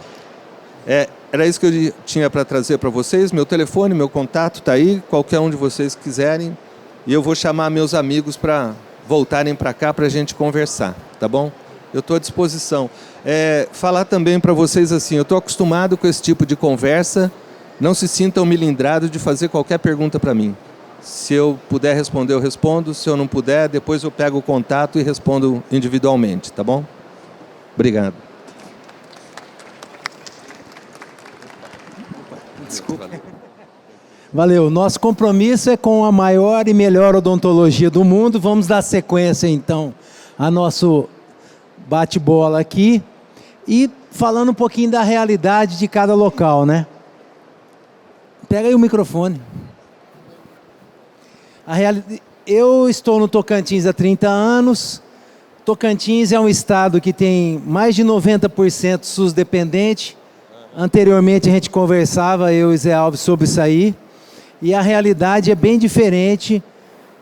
Era isso que eu tinha para trazer para vocês. Meu telefone, meu contato está aí, qualquer um de vocês quiserem. E eu vou chamar meus amigos para voltarem para cá para a gente conversar, tá bom? Eu estou à disposição. Falar também para vocês assim, eu estou acostumado com esse tipo de conversa, não se sintam melindrados de fazer qualquer pergunta para mim. Se eu puder responder, eu respondo. Se eu não puder, depois eu pego o contato e respondo individualmente, tá bom? Obrigado. Desculpa. Valeu. Nosso compromisso é com a maior e melhor odontologia do mundo. Vamos dar sequência, então, a nosso bate-bola aqui. E falando um pouquinho da realidade de cada local, né? Pega aí o microfone. Eu estou no Tocantins há 30 anos. Tocantins é um estado que tem mais de 90% SUS dependente. Anteriormente a gente conversava, eu e Zé Alves, sobre isso aí. E a realidade é bem diferente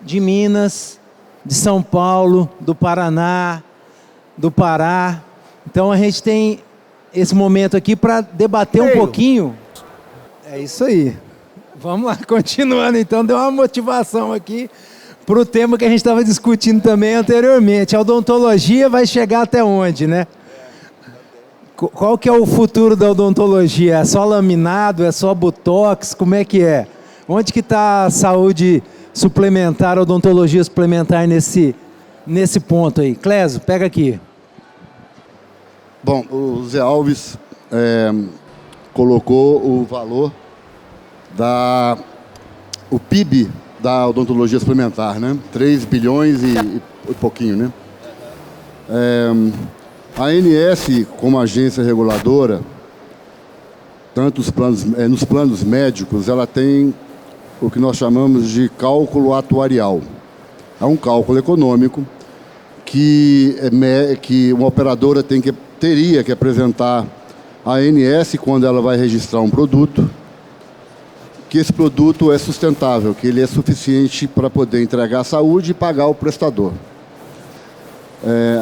de Minas, de São Paulo, do Paraná, do Pará. Então a gente tem esse momento aqui para debater um pouquinho. É isso aí. Vamos lá, continuando então, deu uma motivação aqui para o tema que a gente estava discutindo também anteriormente. A odontologia vai chegar até onde, né? Qual que é o futuro da odontologia? É só laminado? É só botox? Como é que é? Onde que está a saúde suplementar, a odontologia suplementar nesse ponto aí? Clésio, pega aqui. Bom, o Zé Alves colocou o valor o PIB da odontologia suplementar, né? 3 bilhões e pouquinho, né? A ANS, como agência reguladora, tanto nos planos médicos, ela tem o que nós chamamos de cálculo atuarial. É um cálculo econômico que uma operadora teria que apresentar à ANS quando ela vai registrar um produto, que esse produto é sustentável, que ele é suficiente para poder entregar a saúde e pagar o prestador.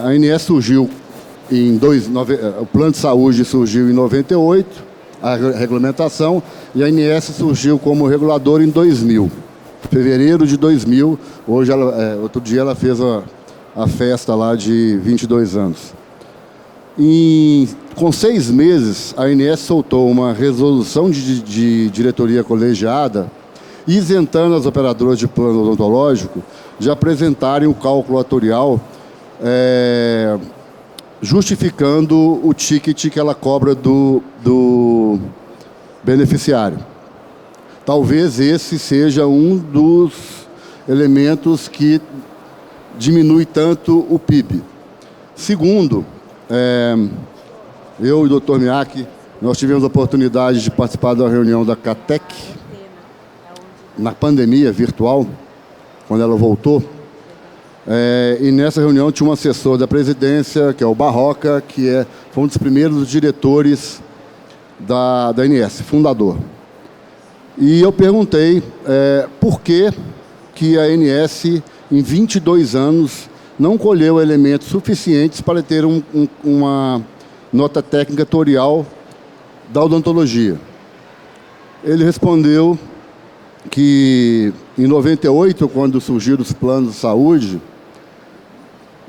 A ANS surgiu o plano de saúde surgiu em 98, a regulamentação, e a ANS surgiu como regulador em 2000, fevereiro de 2000. Hoje, outro dia, ela fez a festa lá de 22 anos. Com 6 meses, a ANS soltou uma resolução de diretoria colegiada, isentando as operadoras de plano odontológico de apresentarem o cálculo atuarial, justificando o ticket que ela cobra do beneficiário. Talvez esse seja um dos elementos que diminui tanto o PIB. Segundo, eu e o Dr. Miaki, nós tivemos a oportunidade de participar da reunião da CATEC, na pandemia virtual, quando ela voltou. E nessa reunião tinha um assessor da presidência, que é o Barroca, que foi um dos primeiros diretores da ANS, fundador. E eu perguntei por que a ANS, em 22 anos, não colheu elementos suficientes para ter uma nota técnica atuarial da odontologia. Ele respondeu que em 98, quando surgiram os planos de saúde,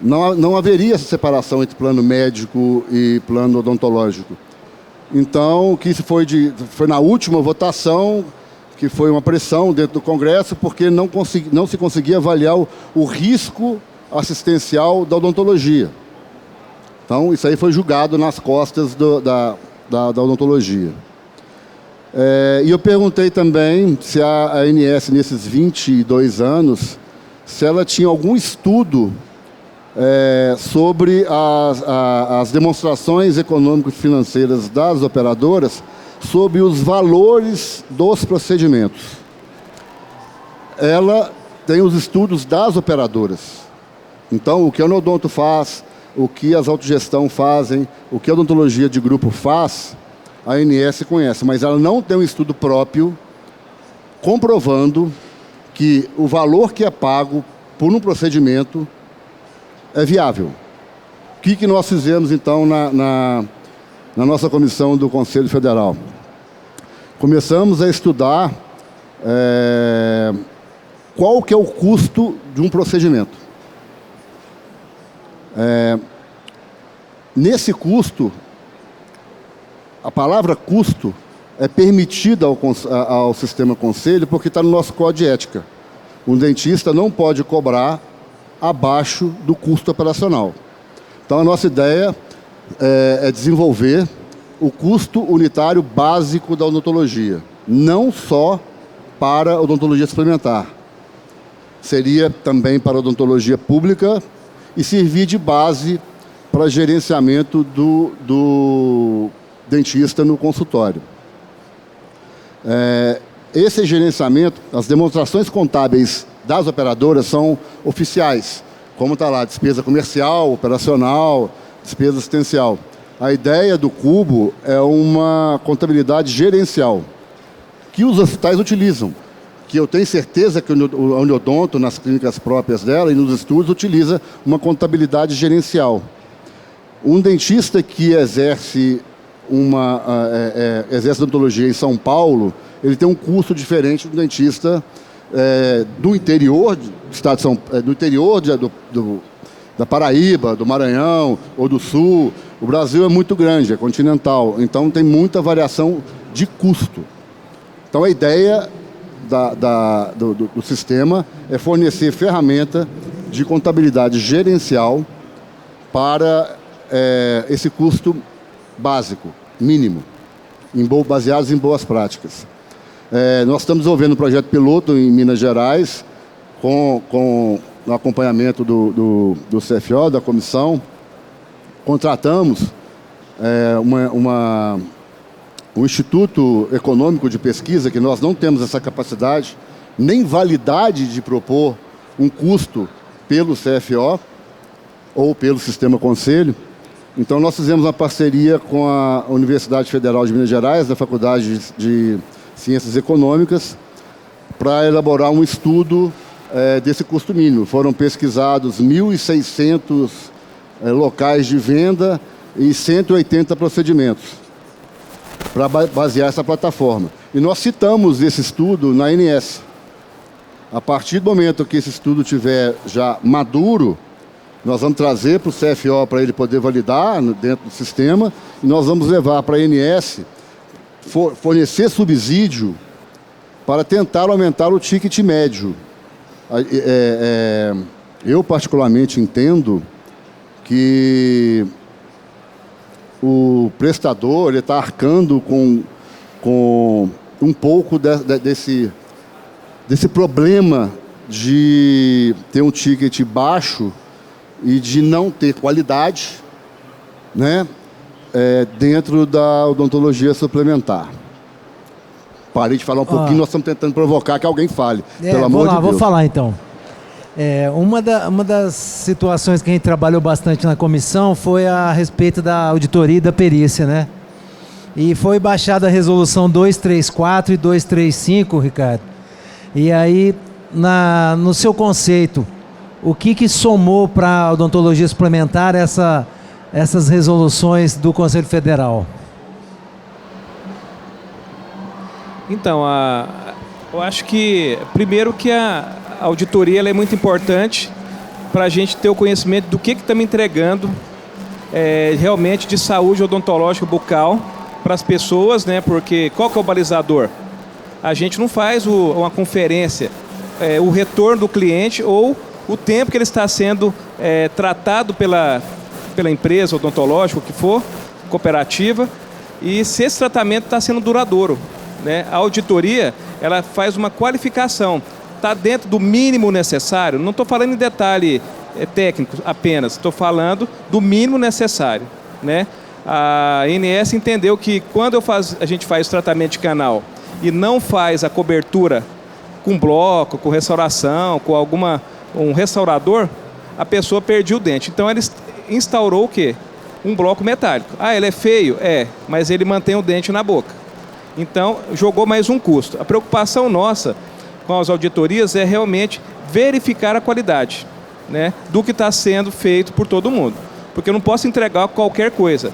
não haveria essa separação entre plano médico e plano odontológico. Então, que isso foi na última votação, que foi uma pressão dentro do Congresso, porque não se conseguia avaliar o risco assistencial da odontologia. Então, isso aí foi julgado nas costas da odontologia. E eu perguntei também se a ANS, nesses 22 anos, se ela tinha algum estudo sobre as demonstrações econômicas e financeiras das operadoras sobre os valores dos procedimentos. Ela tem os estudos das operadoras. Então, o que a Onodonto faz, o que as autogestão fazem, o que a odontologia de grupo faz, a ANS conhece, mas ela não tem um estudo próprio comprovando que o valor que é pago por um procedimento é viável. O que nós fizemos, então, na nossa comissão do Conselho Federal? Começamos a estudar qual que é o custo de um procedimento. Nesse custo, a palavra custo é permitida ao sistema conselho porque está no nosso código de ética. Um dentista não pode cobrar abaixo do custo operacional. Então, a nossa ideia é desenvolver o custo unitário básico da odontologia, não só para a odontologia suplementar. Seria também para a odontologia pública e servir de base para gerenciamento do dentista no consultório. Esse gerenciamento, as demonstrações contábeis das operadoras são oficiais, como está lá, despesa comercial, operacional, despesa assistencial. A ideia do Cubo é uma contabilidade gerencial, que os hospitais utilizam, que eu tenho certeza que o Uniodonto, nas clínicas próprias dela e nos estudos, utiliza uma contabilidade gerencial. Um dentista que exerce odontologia em São Paulo, ele tem um custo diferente do dentista do interior do estado de do interior da Paraíba, do Maranhão ou do Sul. O Brasil é muito grande, é continental, então tem muita variação de custo. Então a ideia do sistema é fornecer ferramenta de contabilidade gerencial para esse custo básico, mínimo, baseados em boas práticas. Nós estamos desenvolvendo um projeto piloto em Minas Gerais, com o acompanhamento do CFO, da comissão. Contratamos um instituto econômico de pesquisa, que nós não temos essa capacidade, nem validade de propor um custo pelo CFO ou pelo Sistema Conselho. Então, nós fizemos uma parceria com a Universidade Federal de Minas Gerais, da Faculdade de Ciências Econômicas, para elaborar um estudo desse custo mínimo. Foram pesquisados 1.600 locais de venda e 180 procedimentos para basear essa plataforma. E nós citamos esse estudo na ANS. A partir do momento que esse estudo estiver já maduro, nós vamos trazer para o CFO para ele poder validar dentro do sistema, e nós vamos levar para a ANS fornecer subsídio para tentar aumentar o ticket médio. Eu, particularmente, entendo que o prestador está arcando com um pouco desse problema de ter um ticket baixo e de não ter qualidade, né, dentro da odontologia suplementar. Parei de falar um pouquinho, nós estamos tentando provocar que alguém fale. Pelo amor de Deus. Vou falar então. Uma das situações que a gente trabalhou bastante na comissão foi a respeito da auditoria e da perícia, né? E foi baixada a resolução 234 e 235, Ricardo. E aí, no seu conceito, o que somou para a odontologia suplementar essas resoluções do Conselho Federal? Então, eu acho que, primeiro, que a auditoria ela é muito importante para a gente ter o conhecimento do que estamos entregando realmente de saúde odontológica bucal para as pessoas, né? Porque qual que é o balizador? A gente não faz uma conferência, o retorno do cliente ou o tempo que ele está sendo tratado pela empresa odontológica, o que for, cooperativa, e se esse tratamento está sendo duradouro, né? A auditoria, ela faz uma qualificação. Está dentro do mínimo necessário? Não estou falando em detalhe técnico apenas, estou falando do mínimo necessário, né? A ANS entendeu que quando a gente faz o tratamento de canal e não faz a cobertura com bloco, com restauração, com um restaurador, a pessoa perdia o dente. Então, ele instaurou o quê? Um bloco metálico. Ele é feio? Mas ele mantém o dente na boca. Então, jogou mais um custo. A preocupação nossa com as auditorias é realmente verificar a qualidade, né, do que está sendo feito por todo mundo. Porque eu não posso entregar qualquer coisa.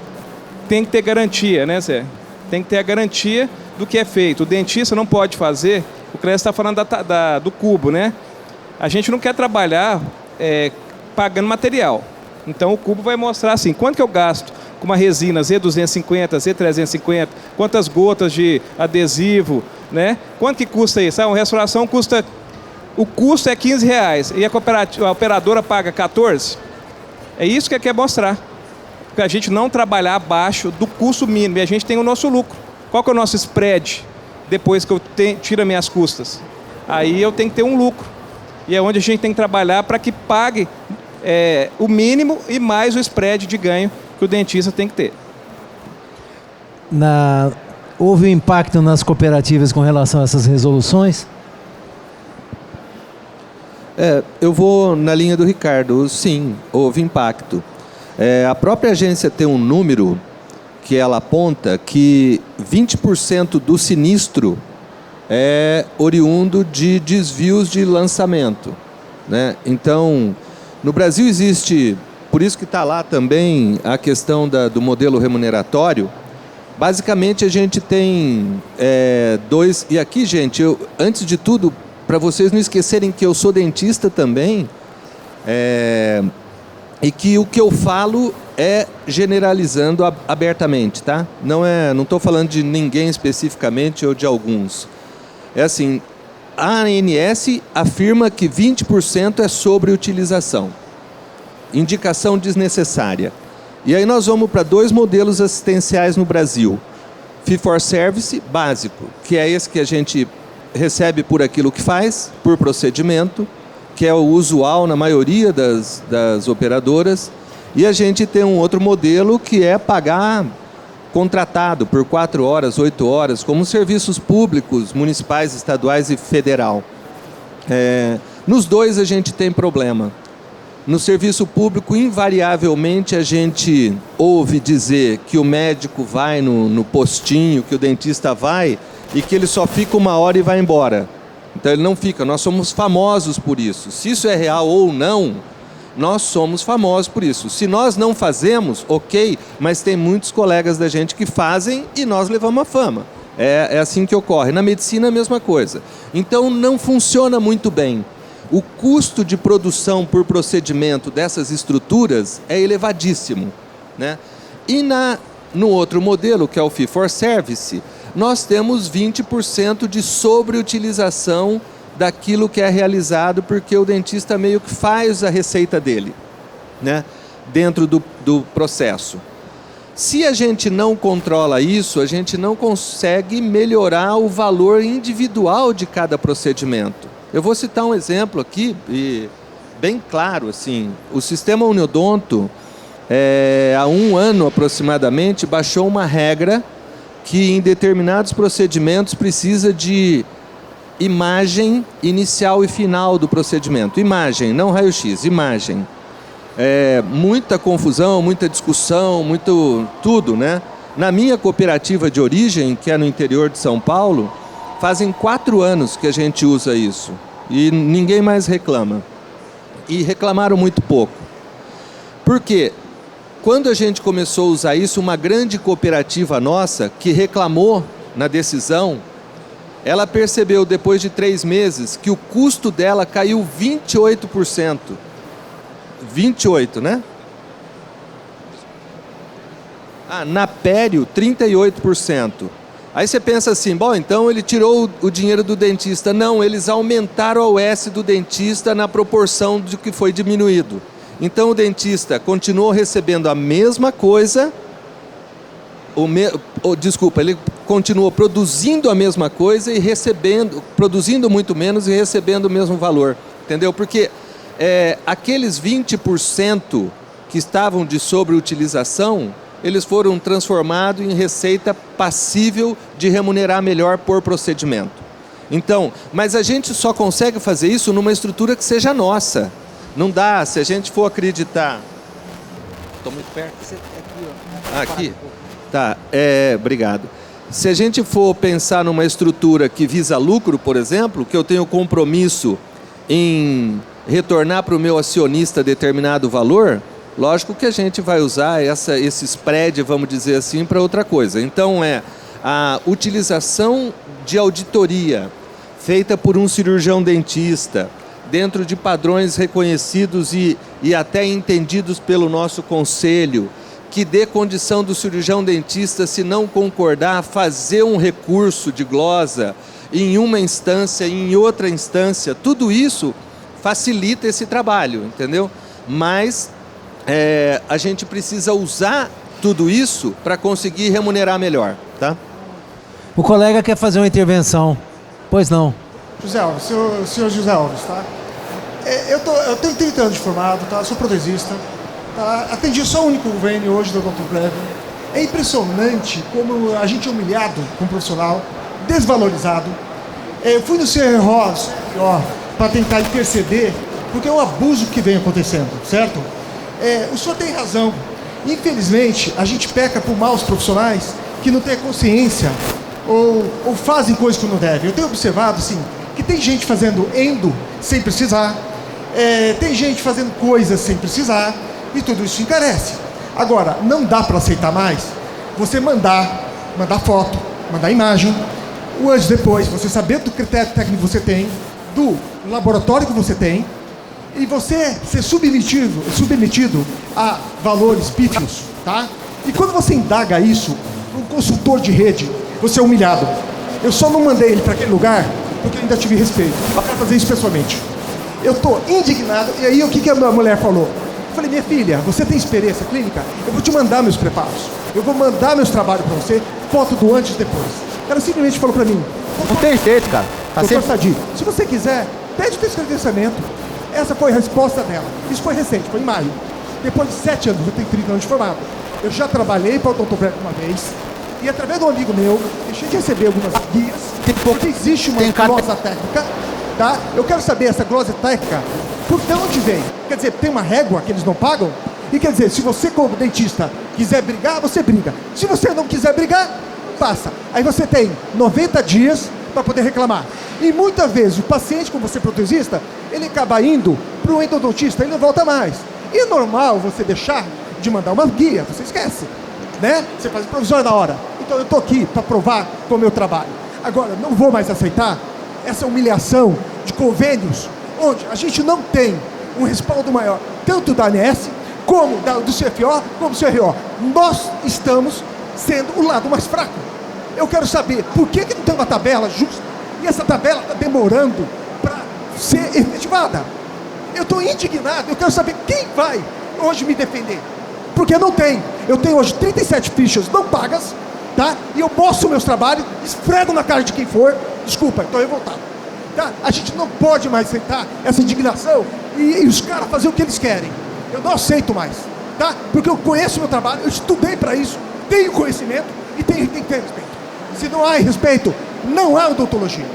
Tem que ter garantia, né, Zé? Tem que ter a garantia do que é feito. O dentista não pode fazer... O Clécio está falando do cubo, né? A gente não quer trabalhar pagando material. Então, o cubo vai mostrar assim, quanto que eu gasto com uma resina Z250, Z350, quantas gotas de adesivo, né? Quanto que custa isso? Uma restauração custa o custo é R$15 e a operadora paga 14, é isso que quer mostrar. Porque a gente não trabalhar abaixo do custo mínimo e a gente tem o nosso lucro. Qual que é o nosso spread depois que eu tiro as minhas custas? Aí eu tenho que ter um lucro. E é onde a gente tem que trabalhar para que pague o mínimo e mais o spread de ganho que o dentista tem que ter. Houve um impacto nas cooperativas com relação a essas resoluções? Eu vou na linha do Ricardo. Sim, houve impacto. A própria agência tem um número que ela aponta que 20% do sinistro é oriundo de desvios de lançamento, né? Então, no Brasil existe, por isso que está lá também a questão do modelo remuneratório. Basicamente a gente tem dois... E aqui, gente, antes de tudo, para vocês não esquecerem que eu sou dentista também, e que o que eu falo é generalizando abertamente, tá? Não estou falando de ninguém especificamente ou de alguns. É assim, a ANS afirma que 20% é sobreutilização, indicação desnecessária. E aí nós vamos para 2 modelos assistenciais no Brasil. Fee for Service básico, que é esse que a gente recebe por aquilo que faz, por procedimento, que é o usual na maioria das operadoras. E a gente tem um outro modelo que é pagar contratado por 4 horas, 8 horas, como serviços públicos, municipais, estaduais e federal. Nos dois a gente tem problema. No serviço público, invariavelmente, a gente ouve dizer que o médico vai no postinho, que o dentista vai, e que ele só fica 1 hora e vai embora. Então ele não fica. Nós somos famosos por isso. Se isso é real ou não, nós somos famosos por isso. Se nós não fazemos, ok, mas tem muitos colegas da gente que fazem e nós levamos a fama. É assim que ocorre. Na medicina, a mesma coisa. Então não funciona muito bem. O custo de produção por procedimento dessas estruturas é elevadíssimo, né? E no outro modelo, que é o Fee for Service, nós temos 20% de sobreutilização daquilo que é realizado, porque o dentista meio que faz a receita dele, né? Dentro do processo. Se a gente não controla isso, a gente não consegue melhorar o valor individual de cada procedimento. Eu vou citar um exemplo aqui, bem claro, assim. O sistema Uniodonto, há 1 ano aproximadamente, baixou uma regra que em determinados procedimentos precisa de imagem inicial e final do procedimento. Imagem, não raio-x, imagem. Muita confusão, muita discussão, tudo, né? Na minha cooperativa de origem, que é no interior de São Paulo, fazem 4 anos que a gente usa isso e ninguém mais reclama. E reclamaram muito pouco. Por quê? Quando a gente começou a usar isso, uma grande cooperativa nossa, que reclamou na decisão, ela percebeu depois de 3 meses que o custo dela caiu 28%. 28%, né? Na Pério, 38%. Aí você pensa assim, bom, então ele tirou o dinheiro do dentista. Não, eles aumentaram a OS do dentista na proporção do que foi diminuído. Então o dentista continuou recebendo a mesma coisa, ele continuou produzindo a mesma coisa e produzindo muito menos e recebendo o mesmo valor. Entendeu? Porque aqueles 20% que estavam de sobreutilização, eles foram transformados em receita passível de remunerar melhor por procedimento. Então, mas a gente só consegue fazer isso numa estrutura que seja nossa. Não dá, se a gente for acreditar... Estou muito perto? Aqui? Tá, obrigado. Se a gente for pensar numa estrutura que visa lucro, por exemplo, que eu tenho compromisso em retornar para o meu acionista determinado valor, lógico que a gente vai usar esse spread, vamos dizer assim, para outra coisa. Então, a utilização de auditoria feita por um cirurgião dentista, dentro de padrões reconhecidos e até entendidos pelo nosso conselho, que dê condição do cirurgião dentista, se não concordar, fazer um recurso de glosa em uma instância, em outra instância. Tudo isso facilita esse trabalho, entendeu? Mas a gente precisa usar tudo isso para conseguir remunerar melhor, tá? O colega quer fazer uma intervenção. Pois não. José Alves, senhor José Alves, tá? Eu tenho 30 anos de formado, tá? Sou protesista, tá? Atendi só o único convênio hoje do Dr. Breve. É impressionante como a gente é humilhado como profissional, desvalorizado. Eu fui no CRO para tentar interceder, porque é um abuso que vem acontecendo, certo? O senhor tem razão. Infelizmente, a gente peca por maus profissionais que não têm consciência ou fazem coisas que não devem. Eu tenho observado, assim, que tem gente fazendo endo sem precisar, tem gente fazendo coisas sem precisar, e tudo isso encarece. Agora, não dá para aceitar mais você mandar foto, mandar imagem, o antes e depois, você saber do critério técnico que você tem, do laboratório que você tem, e você ser submetido a valores pífios, tá? E quando você indaga isso, um consultor de rede, você é humilhado. Eu só não mandei ele para aquele lugar porque eu ainda tive respeito. Eu quero fazer isso pessoalmente. Eu estou indignado. E aí, o que a minha mulher falou? Eu falei, minha filha, você tem experiência clínica? Eu vou te mandar meus preparos. Eu vou mandar meus trabalhos para você, foto do antes e depois. Ela simplesmente falou para mim, não tem jeito, cara. Doutor Sadi, se você quiser, pede o teu credenciamento. Essa foi a resposta dela. Isso foi recente, foi em maio. Depois de 7 anos, eu tenho 30 anos de formado. Eu já trabalhei para o Dr. Breck uma vez. E através de um amigo meu, deixei de receber algumas guias. Porque existe uma glosa técnica, tá? Eu quero saber essa glosa técnica, de onde vem? Quer dizer, tem uma régua que eles não pagam? E quer dizer, se você como dentista quiser brigar, você briga. Se você não quiser brigar, passa. Aí você tem 90 dias para poder reclamar. E muitas vezes o paciente, como você é protesista, ele acaba indo para o endodontista, ele não volta mais. E é normal você deixar de mandar uma guia, você esquece, né? Você faz o provisório na hora. Então eu estou aqui para provar com o meu trabalho. Agora, não vou mais aceitar essa humilhação de convênios, onde a gente não tem um respaldo maior, tanto da ANS, como do CFO, como do CRO. Nós estamos sendo o lado mais fraco. Eu quero saber por que não tem uma tabela justa e essa tabela está demorando para ser efetivada. Eu estou indignado, eu quero saber quem vai hoje me defender. Porque não tem. Eu tenho hoje 37 fichas não pagas, tá? E eu mostro meus trabalhos, esfrego na cara de quem for. Desculpa, estou revoltado. Tá? A gente não pode mais aceitar essa indignação e os caras fazer o que eles querem. Eu não aceito mais, tá? Porque eu conheço o meu trabalho, eu estudei para isso, tenho conhecimento e tem que ter respeito. Se não há respeito, não há odontologia.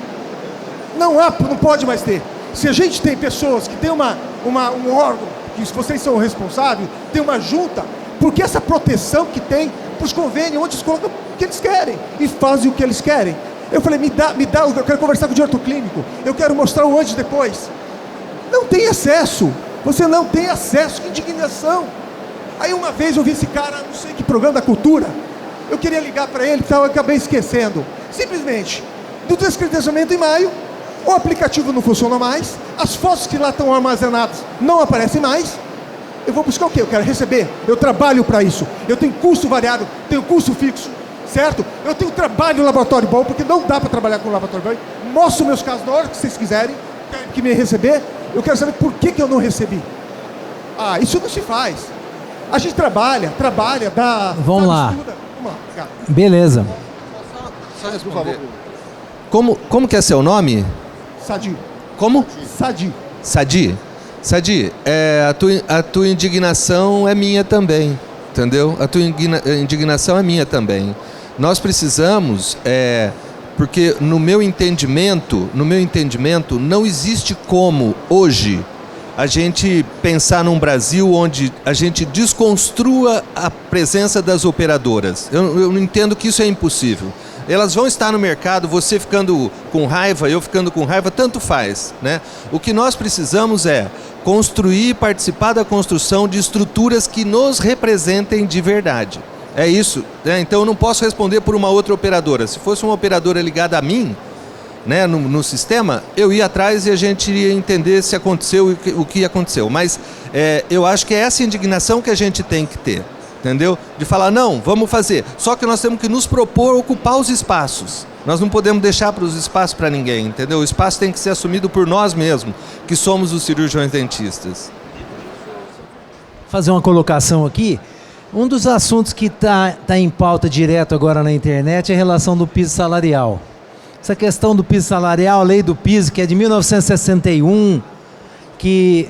Não pode mais ter. Se a gente tem pessoas que tem um órgão, que vocês são responsáveis, tem uma junta, porque essa proteção que tem para os convênios, onde eles colocam o que eles querem e fazem o que eles querem. Eu falei, me dá, eu quero conversar com o diretor clínico, eu quero mostrar o antes e depois. Não tem acesso, você não tem acesso, que indignação. Aí uma vez eu vi esse cara, não sei que programa da cultura, eu queria ligar para ele, eu acabei esquecendo. Simplesmente, do descredenciamento em maio, o aplicativo não funciona mais, as fotos que lá estão armazenadas não aparecem mais. Eu vou buscar o quê? Eu quero receber, eu trabalho para isso, eu tenho custo variável, tenho custo fixo, certo? Eu tenho trabalho no laboratório bom, porque não dá para trabalhar com o laboratório bom. Mostro meus casos na hora que vocês quiserem, que me receber, eu quero saber por que eu não recebi. Isso não se faz. A gente trabalha, dá... Vamos lá. Estuda. Vamos lá, obrigado. Beleza. Só responder. Como que é seu nome? Sadi. Como? Sadi. Sadi? Sadi, a tua indignação é minha também, entendeu? A tua indignação é minha também. Nós precisamos, porque no meu entendimento, não existe como hoje a gente pensar num Brasil onde a gente desconstrua a presença das operadoras. Eu não entendo que isso é impossível. Elas vão estar no mercado, você ficando com raiva, eu ficando com raiva, tanto faz, né? O que nós precisamos é construir e participar da construção de estruturas que nos representem de verdade. É isso, né? Então eu não posso responder por uma outra operadora. Se fosse uma operadora ligada a mim, né, no sistema, eu ia atrás e a gente iria entender se aconteceu o que aconteceu. Mas eu acho que é essa indignação que a gente tem que ter. entendeu? De falar, não, vamos fazer. Só que nós temos que nos propor ocupar os espaços. Nós não podemos deixar para os espaços para ninguém, entendeu? O espaço tem que ser assumido por nós mesmos, que somos os cirurgiões dentistas. Fazer uma colocação aqui. Um dos assuntos que tá em pauta direto agora na internet é a relação do piso salarial. Essa questão do piso salarial, a lei do piso, que é de 1961, que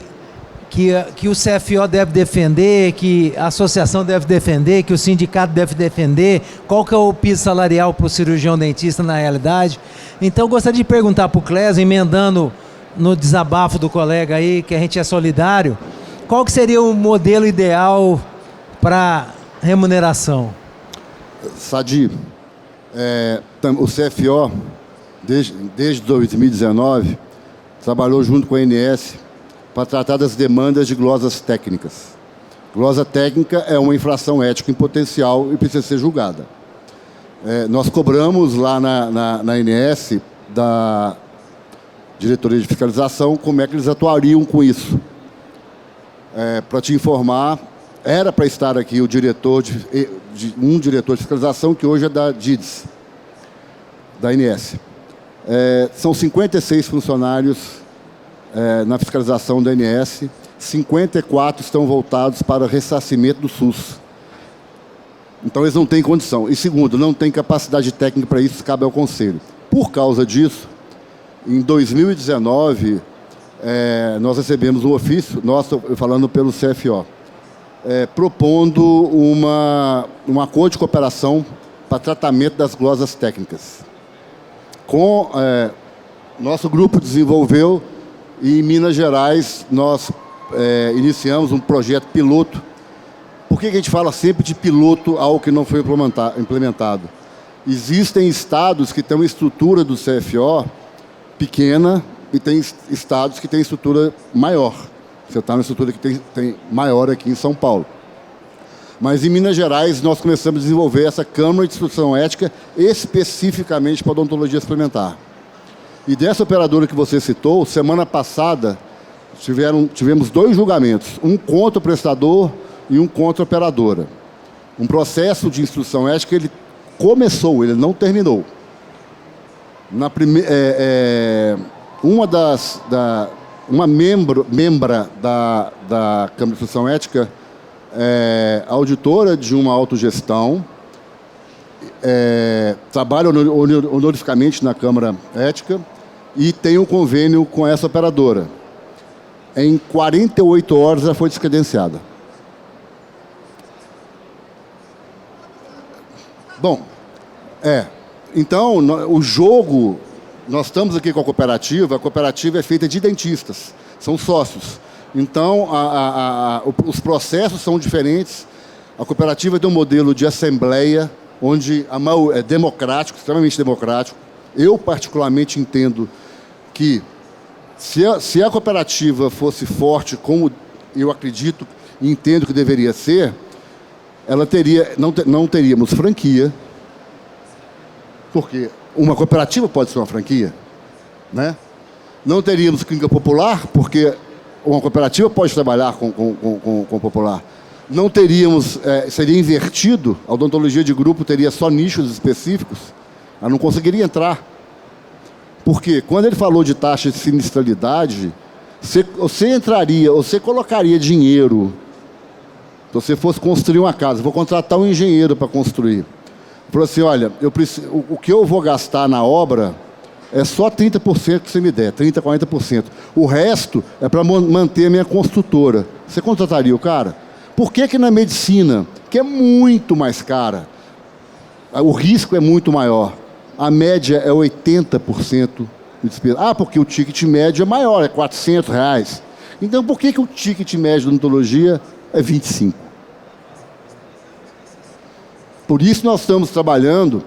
o CFO deve defender, que a associação deve defender, que o sindicato deve defender, qual que é o piso salarial para o cirurgião dentista na realidade. Então, eu gostaria de perguntar para o Clésio, emendando no desabafo do colega aí, que a gente é solidário, qual que seria o modelo ideal para remuneração? Sadi, o CFO, desde 2019, trabalhou junto com a ANS para tratar das demandas de glosas técnicas. Glosa técnica é uma infração ética em potencial e precisa ser julgada. Nós cobramos lá na ANS, da diretoria de fiscalização, como é que eles atuariam com isso. Para te informar, era para estar aqui o diretor um diretor de fiscalização, que hoje é da DIDS, da ANS. São 56 funcionários na fiscalização da ANS, 54 estão voltados para ressarcimento do SUS. Então, eles não têm condição. E segundo, não tem capacidade técnica para isso, cabe ao Conselho. Por causa disso, em 2019, nós recebemos um ofício, nós falando pelo CFO, propondo um acordo de cooperação para tratamento das glosas técnicas. Nosso grupo desenvolveu, e em Minas Gerais nós iniciamos um projeto piloto. Por que a gente fala sempre de piloto algo que não foi implementado? Existem estados que têm uma estrutura do CFO pequena e tem estados que têm estrutura maior. Você está na estrutura que tem maior aqui em São Paulo. Mas em Minas Gerais nós começamos a desenvolver essa Câmara de Instrução Ética especificamente para odontologia suplementar. E dessa operadora que você citou, semana passada tivemos 2 julgamentos, um contra o prestador e um contra a operadora. Um processo de instrução ética, ele começou, ele não terminou. Uma membra da Câmara de Instrução Ética, auditora de uma autogestão, trabalha honorificamente na Câmara Ética e tem um convênio com essa operadora. Em 48 horas ela foi descredenciada. Bom, então o jogo, nós estamos aqui com a cooperativa é feita de dentistas, são sócios. Então os processos são diferentes, a cooperativa tem um modelo de assembleia, onde é democrático, extremamente democrático. Eu, particularmente, entendo que, se a cooperativa fosse forte, como eu acredito e entendo que deveria ser, ela não teríamos franquia, porque uma cooperativa pode ser uma franquia, né? Não teríamos clínica popular, porque uma cooperativa pode trabalhar com o popular. Não teríamos, seria invertido, a odontologia de grupo teria só nichos específicos, ela não conseguiria entrar. Porque quando ele falou de taxa de sinistralidade, você colocaria dinheiro, se você fosse construir uma casa, vou contratar um engenheiro para construir. Falou assim, olha, o que eu vou gastar na obra é só 30% que você me der, 30%, 40%. O resto é para manter a minha construtora. Você contrataria o cara? Por que na medicina, que é muito mais cara, o risco é muito maior, a média é 80% de despesa? Porque o ticket médio é maior, é R$400. Então, por que o ticket médio da odontologia é 25? Por isso nós estamos trabalhando,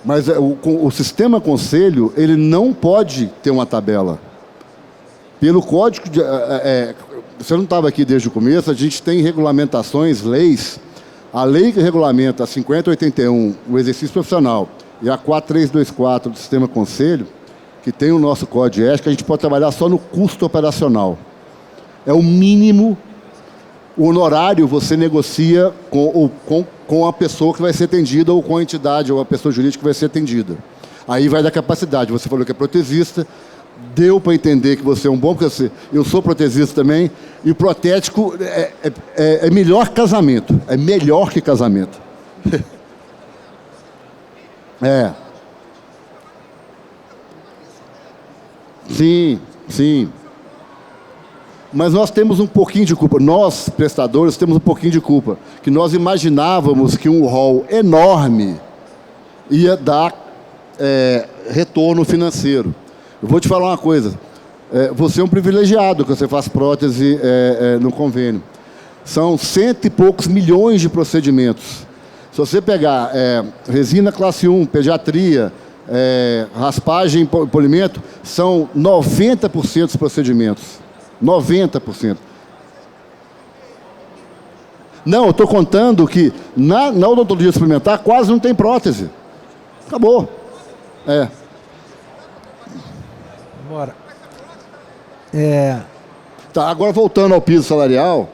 mas o sistema conselho, ele não pode ter uma tabela. Pelo código de... você não estava aqui desde o começo, a gente tem regulamentações, leis. A lei que regulamenta a 5081, o exercício profissional, e a 4324 do sistema conselho, que tem o nosso código de ética, a gente pode trabalhar só no custo operacional. É o mínimo O honorário você negocia com a pessoa que vai ser atendida ou com a entidade ou a pessoa jurídica que vai ser atendida. Aí vai da capacidade. Você falou que é protesista, deu para entender que você é um bom, porque eu sou protesista também, e o protético é melhor que casamento. É melhor que casamento. É. Sim, sim. Mas nós temos um pouquinho de culpa. Nós, prestadores, temos um pouquinho de culpa. Que nós imaginávamos que um rol enorme ia dar retorno financeiro. Eu vou te falar uma coisa. Você é um privilegiado que você faz prótese no convênio. São 100 e poucos milhões de procedimentos. Se você pegar resina classe 1, pediatria, raspagem e polimento, são 90% dos procedimentos. 90%. Não, eu estou contando que na odontologia suplementar quase não tem prótese. Acabou. Bora. Tá, agora voltando ao piso salarial,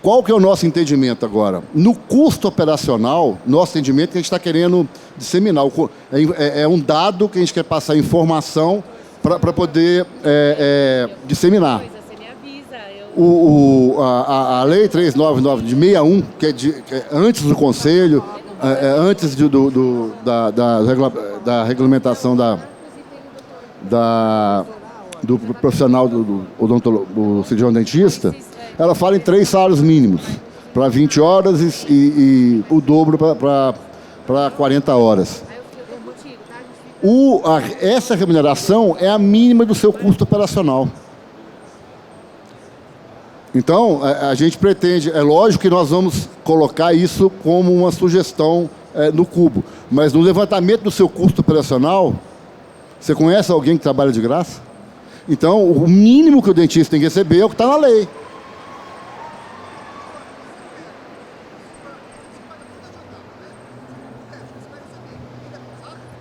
qual que é o nosso entendimento agora? No custo operacional, nosso entendimento que a gente está querendo disseminar. É um dado que a gente quer passar informação para poder disseminar. A Lei 399 de 61, que é antes do Conselho, antes da regulamentação do profissional do cirurgião dentista, ela fala em 3 salários mínimos, para 20 horas e o dobro para 40 horas. Essa remuneração é a mínima do seu custo operacional. Então, a gente pretende, é lógico que nós vamos colocar isso como uma sugestão no cubo, mas no levantamento do seu custo operacional, você conhece alguém que trabalha de graça? Então, o mínimo que o dentista tem que receber é o que está na lei.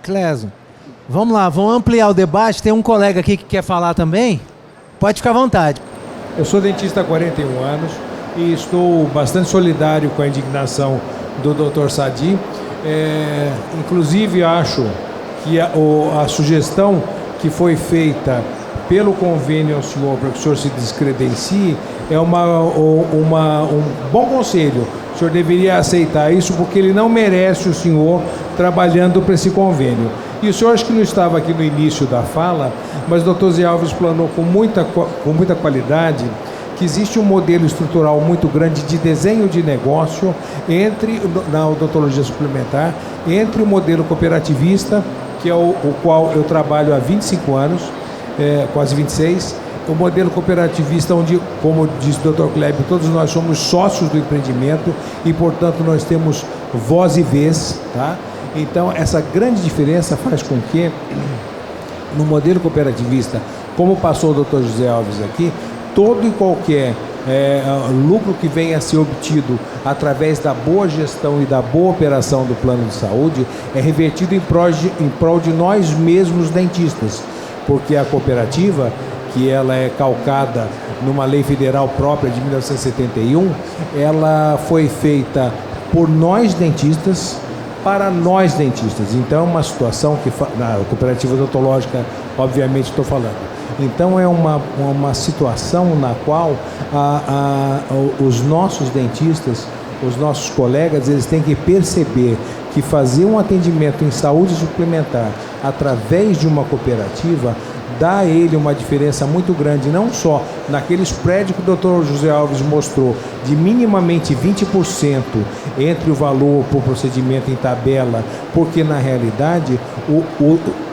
Clésio, vamos lá, vamos ampliar o debate. Tem um colega aqui que quer falar também. Pode ficar à vontade. Eu sou dentista há 41 anos e estou bastante solidário com a indignação do Dr. Sadi. Inclusive, acho que a sugestão que foi feita pelo convênio ao senhor, para que o senhor se descredencie, é um bom conselho. O senhor deveria aceitar isso, porque ele não merece o senhor trabalhando para esse convênio. E o senhor acho que não estava aqui no início da fala, mas o Dr. Zé Alves explanou com muita qualidade que existe um modelo estrutural muito grande de desenho de negócio na odontologia suplementar, entre o modelo cooperativista, que é o qual eu trabalho há 25 anos, quase 26, o modelo cooperativista onde, como disse o Dr. Kleber, todos nós somos sócios do empreendimento e, portanto, nós temos voz e vez, tá? Então, essa grande diferença faz com que, no modelo cooperativista, como passou o Dr. José Alves aqui, todo e qualquer lucro que venha a ser obtido através da boa gestão e da boa operação do plano de saúde é revertido em prol de nós mesmos dentistas, porque a cooperativa, que ela é calcada numa lei federal própria de 1971, ela foi feita por nós dentistas, para nós dentistas. Então é uma situação que na cooperativa odontológica, obviamente estou falando. Então é uma situação na qual os nossos dentistas, os nossos colegas, eles têm que perceber que fazer um atendimento em saúde suplementar através de uma cooperativa dá a ele uma diferença muito grande, não só naqueles prédios que o Dr. José Alves mostrou, de minimamente 20% entre o valor por procedimento em tabela, porque na realidade,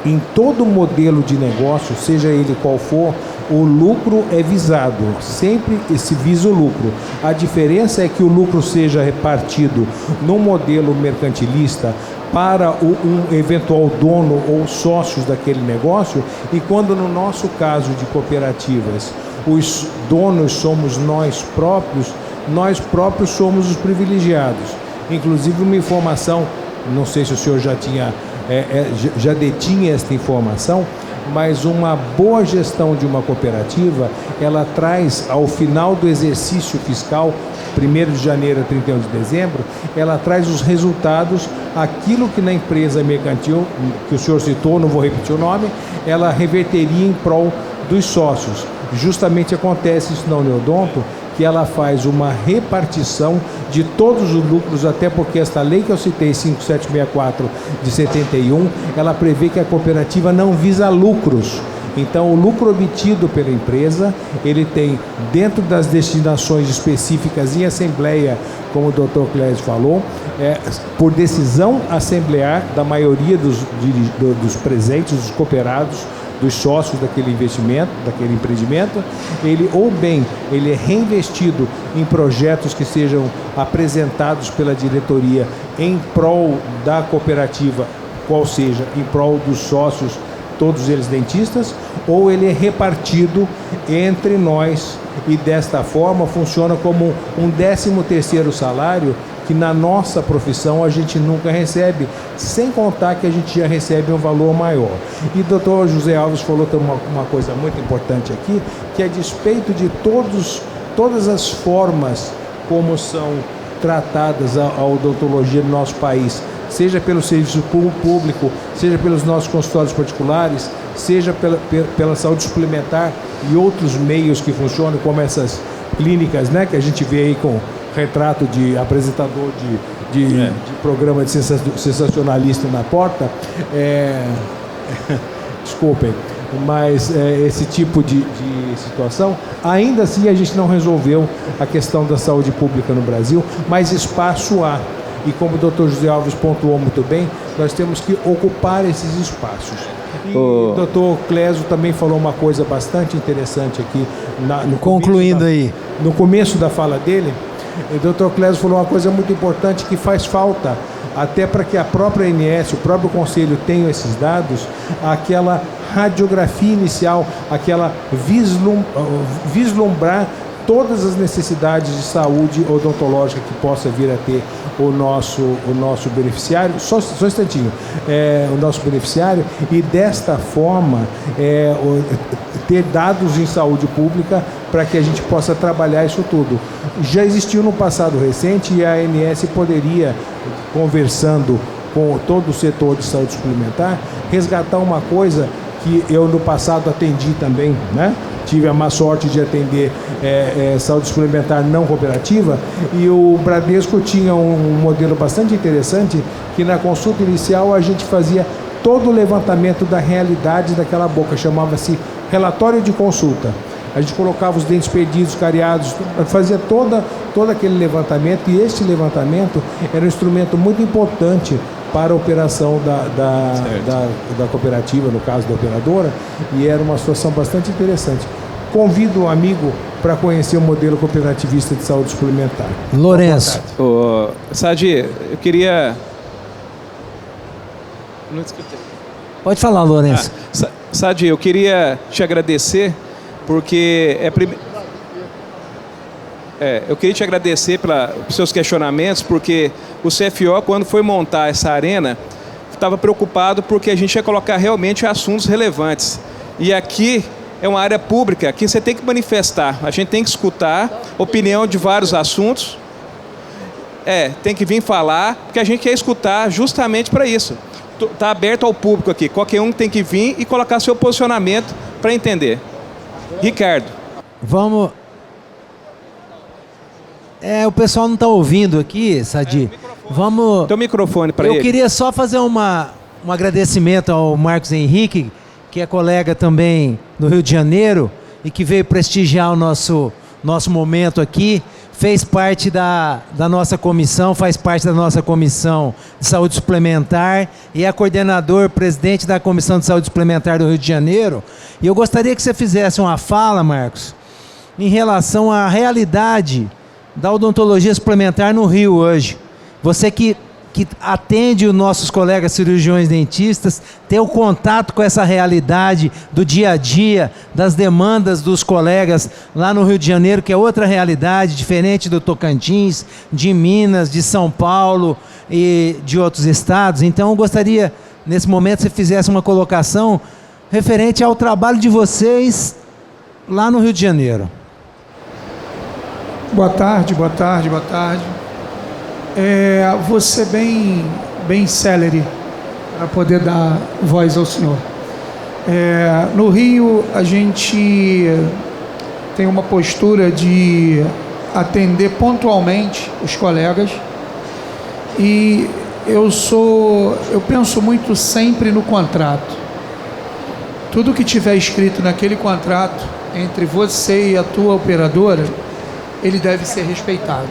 em todo modelo de negócio, seja ele qual for, o lucro é visado, sempre se visa o lucro. A diferença é que o lucro seja repartido no modelo mercantilista para um eventual dono ou sócios daquele negócio, e quando no nosso caso de cooperativas os donos somos nós próprios somos os privilegiados. Inclusive uma informação, não sei se o senhor já detinha esta informação, mas uma boa gestão de uma cooperativa, ela traz ao final do exercício fiscal, 1º de janeiro a 31 de dezembro, ela traz os resultados, aquilo que na empresa mercantil, que o senhor citou, não vou repetir o nome, ela reverteria em prol dos sócios. Justamente acontece isso na Uniodonto, que ela faz uma repartição de todos os lucros, até porque esta lei que eu citei, 5764 de 71, ela prevê que a cooperativa não visa lucros. Então, o lucro obtido pela empresa, ele tem, dentro das destinações específicas em assembleia, como o Dr. Clésio falou, por decisão assemblear da maioria dos presentes, dos cooperados, dos sócios daquele investimento, daquele empreendimento, ele é reinvestido em projetos que sejam apresentados pela diretoria em prol da cooperativa, qual seja, em prol dos sócios, todos eles dentistas, ou ele é repartido entre nós e desta forma funciona como um 13º salário que na nossa profissão a gente nunca recebe, sem contar que a gente já recebe um valor maior. E o doutor José Alves falou uma coisa muito importante aqui, que a despeito de todas as formas como são tratadas a odontologia no nosso país, seja pelo serviço público, seja pelos nossos consultórios particulares, seja pela saúde suplementar e outros meios que funcionam, como essas clínicas, né, que a gente vê aí com retrato de apresentador de programa de sensacionalista na porta, desculpem, mas esse tipo de situação, ainda assim a gente não resolveu a questão da saúde pública no Brasil, mas espaço há. E como o Dr. José Alves pontuou muito bem, nós temos que ocupar esses espaços. E o Dr. Clésio também falou uma coisa bastante interessante aqui. No começo da fala dele, o Dr. Clésio falou uma coisa muito importante que faz falta, até para que a própria ANS, o próprio Conselho tenha esses dados, aquela radiografia inicial, aquela vislumbrar todas as necessidades de saúde odontológica que possa vir a ter o nosso beneficiário, só um instantinho, o nosso beneficiário, e desta forma ter dados em saúde pública para que a gente possa trabalhar isso tudo. Já existiu no passado recente e a ANS poderia, conversando com todo o setor de saúde suplementar, resgatar uma coisa que eu no passado atendi também, né? Tive a má sorte de atender saúde suplementar não cooperativa, e o Bradesco tinha um modelo bastante interessante, que na consulta inicial a gente fazia todo o levantamento da realidade daquela boca, chamava-se relatório de consulta. A gente colocava os dentes perdidos, cariados, fazia todo aquele levantamento, e este levantamento era um instrumento muito importante para a operação da cooperativa, no caso da operadora, e era uma situação bastante interessante. Convido o amigo para conhecer o modelo cooperativista de saúde suplementar. Lourenço. Sadi, eu queria... Não escutei. Pode falar, Lourenço. Sadi, eu queria te agradecer, porque eu queria te agradecer pelos seus questionamentos, porque o CFO, quando foi montar essa arena, estava preocupado porque a gente ia colocar realmente assuntos relevantes. E aqui é uma área pública, aqui você tem que manifestar, a gente tem que escutar opinião de vários assuntos, tem que vir falar, porque a gente quer escutar justamente para isso. Está aberto ao público aqui, qualquer um tem que vir e colocar seu posicionamento para entender. Ricardo. Vamos... o pessoal não está ouvindo aqui, Sadi. Vamos... Tem o microfone para ele. Eu queria só fazer um agradecimento ao Marcos Henrique, que é colega também do Rio de Janeiro e que veio prestigiar o nosso momento aqui. Fez parte da nossa comissão, faz parte da nossa comissão de saúde suplementar e é coordenador, presidente da Comissão de Saúde Suplementar do Rio de Janeiro. E eu gostaria que você fizesse uma fala, Marcos, em relação à realidade da odontologia suplementar no Rio hoje. Você que atende os nossos colegas cirurgiões dentistas, ter o contato com essa realidade do dia a dia, das demandas dos colegas lá no Rio de Janeiro, que é outra realidade, diferente do Tocantins, de Minas, de São Paulo e de outros estados. Então eu gostaria, nesse momento, que você fizesse uma colocação referente ao trabalho de vocês lá no Rio de Janeiro. Boa tarde, boa tarde, boa tarde. Vou ser bem célere para poder dar voz ao senhor. No Rio, a gente tem uma postura de atender pontualmente os colegas e eu penso muito sempre no contrato. Tudo que tiver escrito naquele contrato entre você e a tua operadora, ele deve ser respeitado.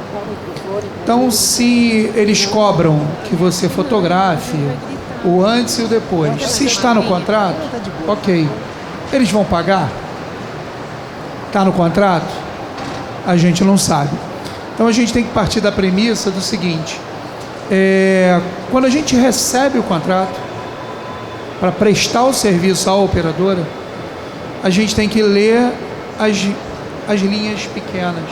Então, se eles cobram que você fotografe o antes e o depois, se está no contrato, ok. Eles vão pagar? Está no contrato? A gente não sabe. Então, a gente tem que partir da premissa do seguinte: quando a gente recebe o contrato para prestar o serviço à operadora, a gente tem que ler as linhas pequenas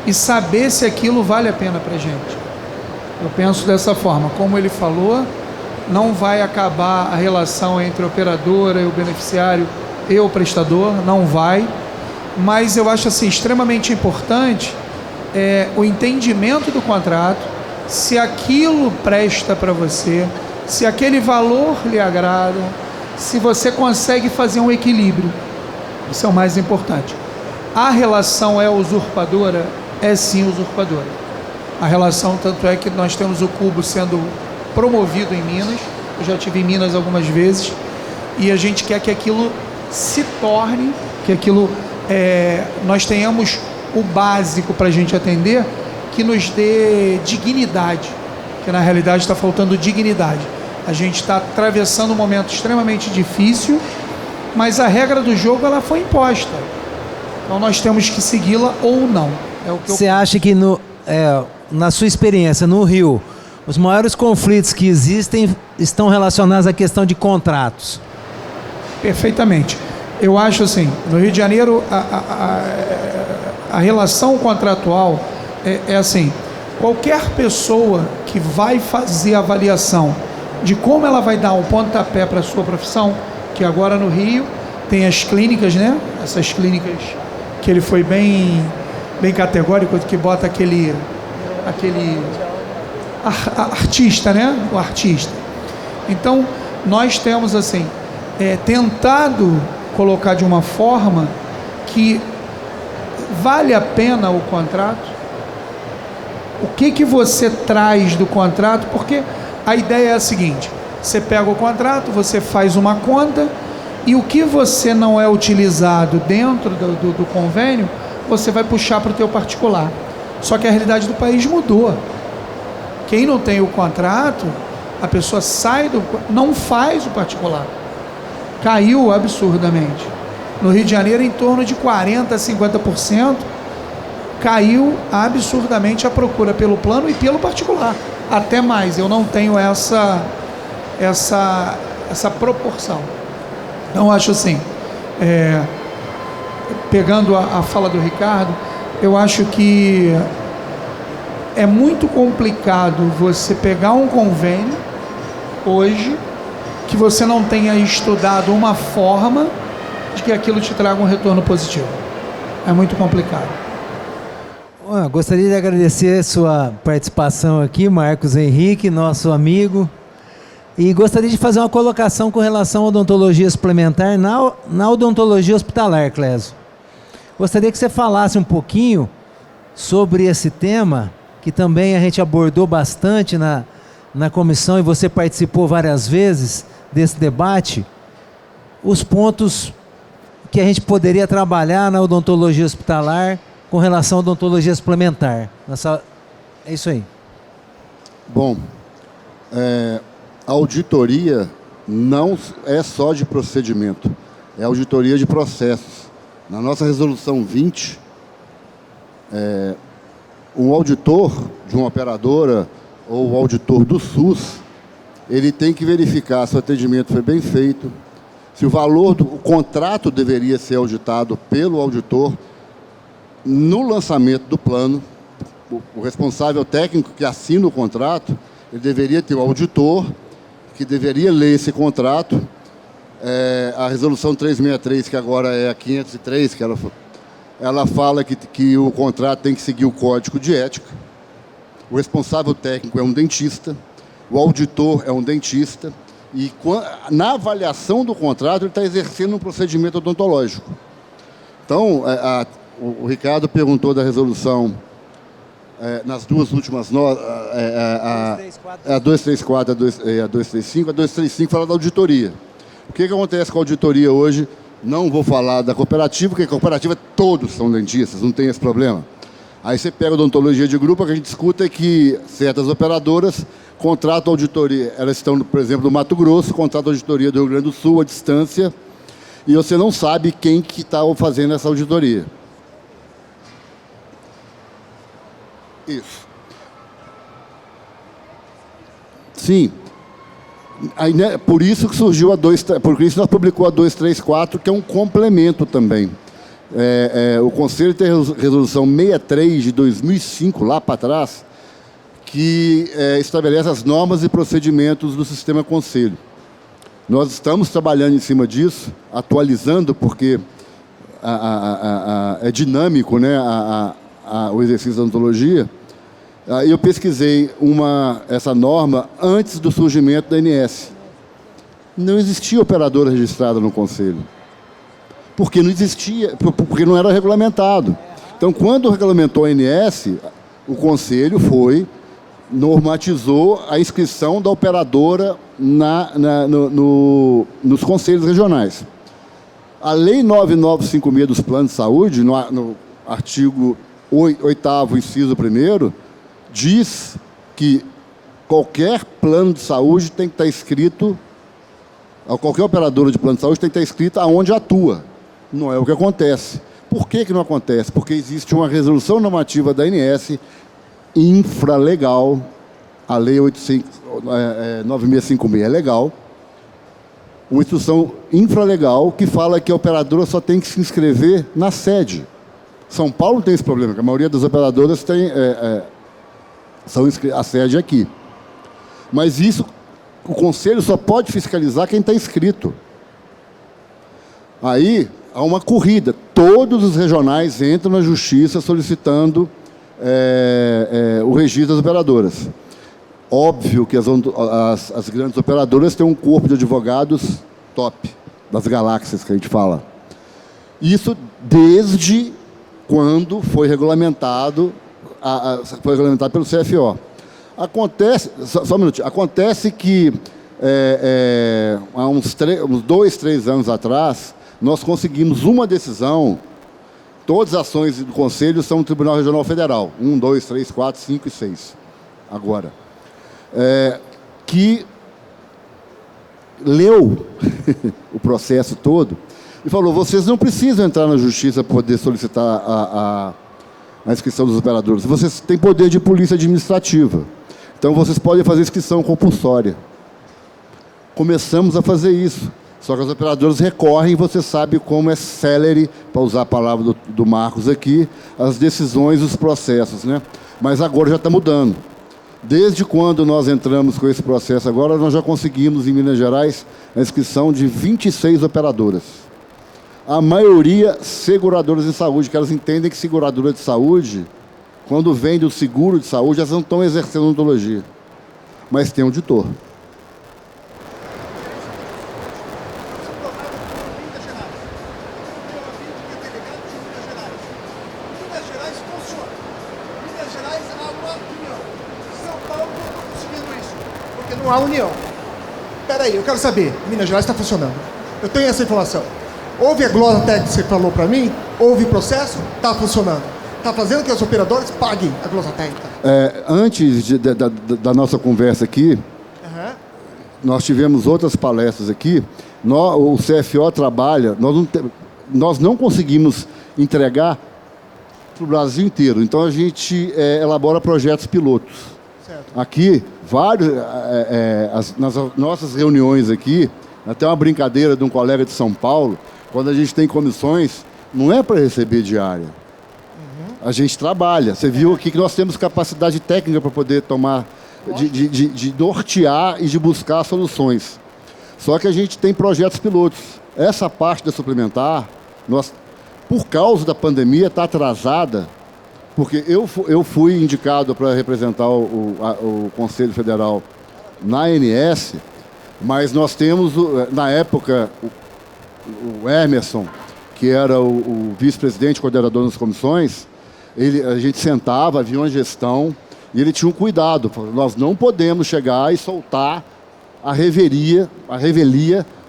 e saber se aquilo vale a pena para a gente. Eu penso dessa forma. Como ele falou, não vai acabar a relação entre a operadora e o beneficiário e o prestador, não vai. Mas eu acho assim, extremamente importante o entendimento do contrato, se aquilo presta para você, se aquele valor lhe agrada, se você consegue fazer um equilíbrio. Isso é o mais importante. A relação é usurpadora? É sim usurpadora. A relação, tanto é que nós temos o Cubo sendo promovido em Minas, eu já estive em Minas algumas vezes, e a gente quer que aquilo se torne, que aquilo, nós tenhamos o básico para a gente atender, que nos dê dignidade, que na realidade está faltando dignidade. A gente está atravessando um momento extremamente difícil, mas a regra do jogo ela foi imposta. Então nós temos que segui-la ou não. Você acha que na sua experiência no Rio, os maiores conflitos que existem estão relacionados à questão de contratos? Perfeitamente. Eu acho assim, no Rio de Janeiro a relação contratual é assim: qualquer pessoa que vai fazer a avaliação de como ela vai dar um pontapé para a sua profissão, que agora no Rio tem as clínicas, né? Essas clínicas que ele foi bem categórico, que bota aquele artista, né? O artista. Então, nós temos assim, tentado colocar de uma forma que vale a pena o contrato. O que você traz do contrato? Porque a ideia é a seguinte: você pega o contrato, você faz uma conta, e o que você não é utilizado dentro do convênio, você vai puxar para o teu particular. Só que a realidade do país mudou. Quem não tem o contrato, a pessoa não faz o particular. Caiu absurdamente. No Rio de Janeiro, em torno de 40% a 50%, caiu absurdamente a procura pelo plano e pelo particular. Até mais, eu não tenho essa proporção. Então, acho assim, pegando a fala do Ricardo, eu acho que é muito complicado você pegar um convênio hoje que você não tenha estudado uma forma de que aquilo te traga um retorno positivo. É muito complicado. Gostaria de agradecer sua participação aqui, Marcos Henrique, nosso amigo. E gostaria de fazer uma colocação com relação à odontologia suplementar na odontologia hospitalar, Clésio. Gostaria que você falasse um pouquinho sobre esse tema, que também a gente abordou bastante na comissão, e você participou várias vezes desse debate, os pontos que a gente poderia trabalhar na odontologia hospitalar com relação à odontologia suplementar. É isso aí. Bom, a auditoria não é só de procedimento, é auditoria de processos. Na nossa resolução 20, um auditor de uma operadora ou o auditor do SUS, ele tem que verificar se o atendimento foi bem feito, se o valor do contrato deveria ser auditado pelo auditor no lançamento do plano. O responsável técnico que assina o contrato, ele deveria ter o auditor que deveria ler esse contrato, A resolução 363, que agora é a 503, que ela fala que o contrato tem que seguir o código de ética. O responsável técnico é um dentista, o auditor é um dentista, e na avaliação do contrato ele está exercendo um procedimento odontológico. Então, o Ricardo perguntou da resolução nas duas últimas a 234, a 235. A 235 fala da auditoria. O que acontece com a auditoria hoje? Não vou falar da cooperativa, porque a cooperativa todos são dentistas, não tem esse problema. Aí você pega a odontologia de grupo, o que a gente discute é que certas operadoras contratam auditoria. Elas estão, por exemplo, no Mato Grosso, contratam auditoria do Rio Grande do Sul, à distância, e você não sabe quem que está fazendo essa auditoria. Isso. Sim. Aí, né, por isso que surgiu por isso nós publicou a 234, que é um complemento também. O Conselho tem resolução 63 de 2005, lá para trás, que estabelece as normas e procedimentos do sistema Conselho. Nós estamos trabalhando em cima disso, atualizando, porque é dinâmico, né, o exercício da odontologia. Eu pesquisei essa norma antes do surgimento da ANS. Não existia operadora registrada no Conselho. Porque não existia, porque não era regulamentado. Então, quando regulamentou a ANS, o Conselho normatizou a inscrição da operadora nos conselhos regionais. A Lei 9956 dos planos de saúde, no artigo 8º, inciso 1º, diz que qualquer plano de saúde tem que estar escrito, qualquer operadora de plano de saúde tem que estar escrita aonde atua. Não é o que acontece. Por que não acontece? Porque existe uma resolução normativa da ANS infralegal, a Lei 9656 é legal, uma instrução infralegal que fala que a operadora só tem que se inscrever na sede. São Paulo tem esse problema, que a maioria das operadoras tem a sede aqui. Mas isso, o Conselho só pode fiscalizar quem está inscrito. Aí há uma corrida. Todos os regionais entram na Justiça solicitando o registro das operadoras. Óbvio que as grandes operadoras têm um corpo de advogados top, das galáxias que a gente fala. Isso desde quando foi regulamentado pelo CFO. Acontece, só um minutinho, acontece que há uns 2, 3 anos atrás, nós conseguimos uma decisão, todas as ações do Conselho são no Tribunal Regional Federal, 1, 2, 3, 4, 5 e 6, agora, que leu o processo todo e falou, vocês não precisam entrar na Justiça para poder solicitar a inscrição dos operadores, vocês têm poder de polícia administrativa, então vocês podem fazer inscrição compulsória. Começamos a fazer isso, só que os operadores recorrem, e você sabe como é célere, para usar a palavra do Marcos aqui, as decisões, os processos, né? Mas agora já está mudando. Desde quando nós entramos com esse processo agora, nós já conseguimos, em Minas Gerais, a inscrição de 26 operadoras. A maioria seguradoras de saúde, que elas entendem que seguradora de saúde, quando vem do seguro de saúde, elas não estão exercendo odontologia, mas tem auditor. Não há união. Espera aí, eu quero saber. Minas Gerais está funcionando. Eu tenho essa informação. Houve a Glosatec que você falou para mim? Houve processo? Está funcionando. Está fazendo que os operadores paguem a Glosatec. Antes da nossa conversa aqui, nós tivemos outras palestras aqui. O CFO trabalha, nós não conseguimos entregar para o Brasil inteiro. Então a gente elabora projetos pilotos. Certo. Aqui, nas nossas reuniões aqui, até uma brincadeira de um colega de São Paulo, quando a gente tem comissões, não é para receber diária. A gente trabalha. Você viu aqui que nós temos capacidade técnica para poder tomar, de nortear e de buscar soluções. Só que a gente tem projetos pilotos. Essa parte da suplementar, por causa da pandemia, está atrasada, porque eu fui indicado para representar o Conselho Federal na ANS, mas nós temos, na época, o Emerson, que era o vice-presidente, coordenador das comissões, a gente sentava, havia uma gestão, e ele tinha um cuidado. Nós não podemos chegar e soltar a revelia,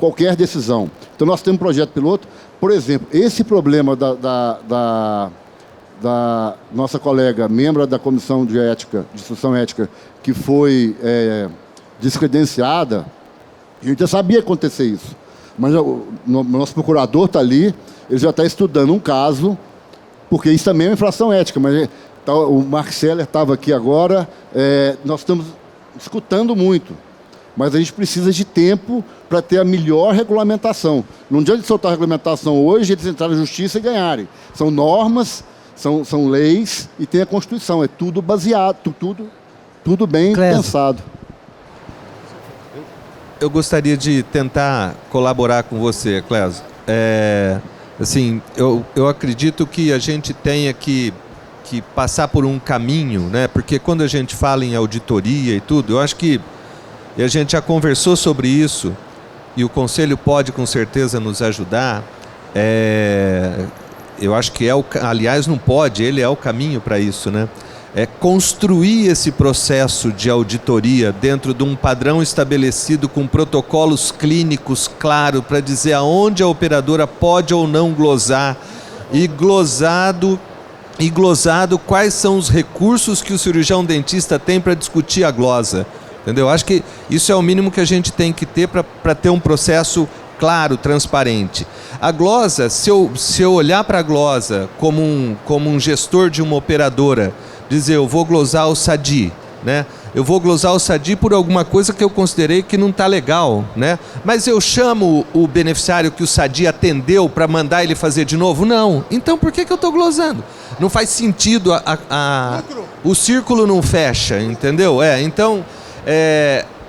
qualquer decisão. Então, nós temos um projeto piloto. Por exemplo, esse problema da nossa colega, membro da Comissão de Instrução Ética, que foi descredenciada, a gente já sabia acontecer isso. Mas o nosso procurador está ali, ele já está estudando um caso, porque isso também é uma infração ética. Mas o Mark Seller estava aqui agora, nós estamos escutando muito. Mas a gente precisa de tempo para ter a melhor regulamentação. Não adianta de soltar a regulamentação hoje, eles entrarem na justiça e ganharem. São normas, são leis e tem a Constituição. É tudo baseado, tudo bem pensado. Eu gostaria de tentar colaborar com você, Clésio. Assim, eu acredito que a gente tenha que passar por um caminho, né? Porque quando a gente fala em auditoria e tudo, eu acho que e a gente já conversou sobre isso, e o Conselho pode com certeza nos ajudar. Eu acho que aliás, não pode, ele é o caminho para isso, né? Construir esse processo de auditoria dentro de um padrão estabelecido com protocolos clínicos claros para dizer aonde a operadora pode ou não glosar, e glosado quais são os recursos que o cirurgião dentista tem para discutir a glosa. Entendeu? Acho que isso é o mínimo que a gente tem que ter para ter um processo claro, transparente. A glosa, se eu olhar para a glosa como um gestor de uma operadora, dizer, eu vou glosar o SADI, né? Eu vou glosar o SADI por alguma coisa que eu considerei que não está legal, né? Mas eu chamo o beneficiário que o SADI atendeu para mandar ele fazer de novo? Não. Então por que eu estou glosando? Não faz sentido, o círculo não fecha, entendeu? Então...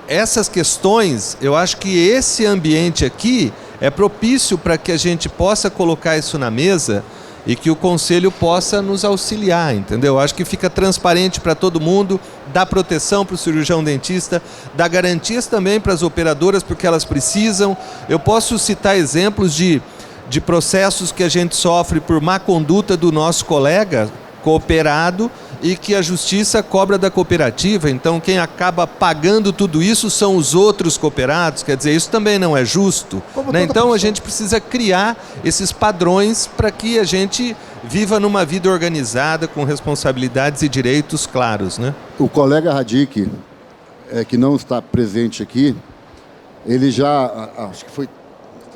essas questões, eu acho que esse ambiente aqui é propício para que a gente possa colocar isso na mesa e que o Conselho possa nos auxiliar, entendeu? Eu acho que fica transparente para todo mundo, dá proteção para o cirurgião dentista, dá garantias também para as operadoras, porque elas precisam. Eu posso citar exemplos de processos que a gente sofre por má conduta do nosso colega cooperado e que a justiça cobra da cooperativa. Então quem acaba pagando tudo isso são os outros cooperados. Quer dizer, isso também não é justo, né? Então a gente precisa criar esses padrões para que a gente viva numa vida organizada com responsabilidades e direitos claros, né? O colega Radic, que não está presente aqui, ele já,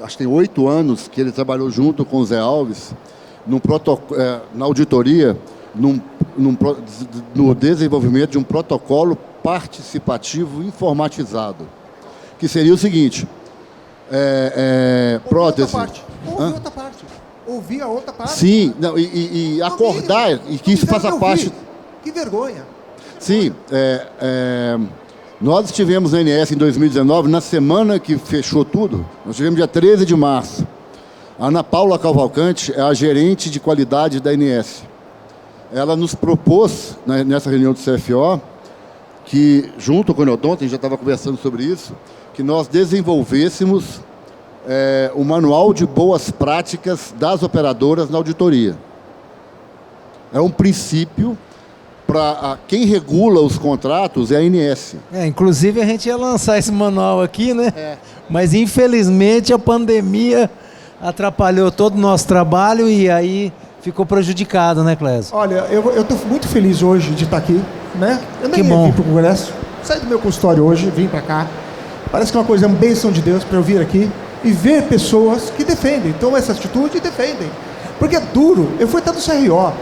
acho que tem 8 anos que ele trabalhou junto com o Zé Alves na auditoria, no desenvolvimento de um protocolo participativo informatizado, que seria o seguinte, prótese... Ouvir a outra parte. Sim, não, e acordar, e que isso faça parte... Que vergonha. Sim, nós estivemos na ANS em 2019, na semana que fechou tudo, nós tivemos dia 13 de março. A Ana Paula Cavalcante é a gerente de qualidade da ANS. Ela nos propôs, nessa reunião do CFO, que, junto com o Neodonto, a gente já estava conversando sobre isso, que nós desenvolvêssemos o manual de boas práticas das operadoras na auditoria. É um princípio para quem regula os contratos, é a ANS. Inclusive, a gente ia lançar esse manual aqui, né? Mas, infelizmente, a pandemia atrapalhou todo o nosso trabalho e aí... ficou prejudicado, né, Clésio? Olha, eu estou muito feliz hoje de estar aqui, né? Eu nem vim para o Congresso, saí do meu consultório hoje, vim para cá. Parece que é uma coisa, é uma bênção de Deus para eu vir aqui e ver pessoas que defendem, tomam essa atitude e defendem. Porque é duro. Eu fui até do CRO.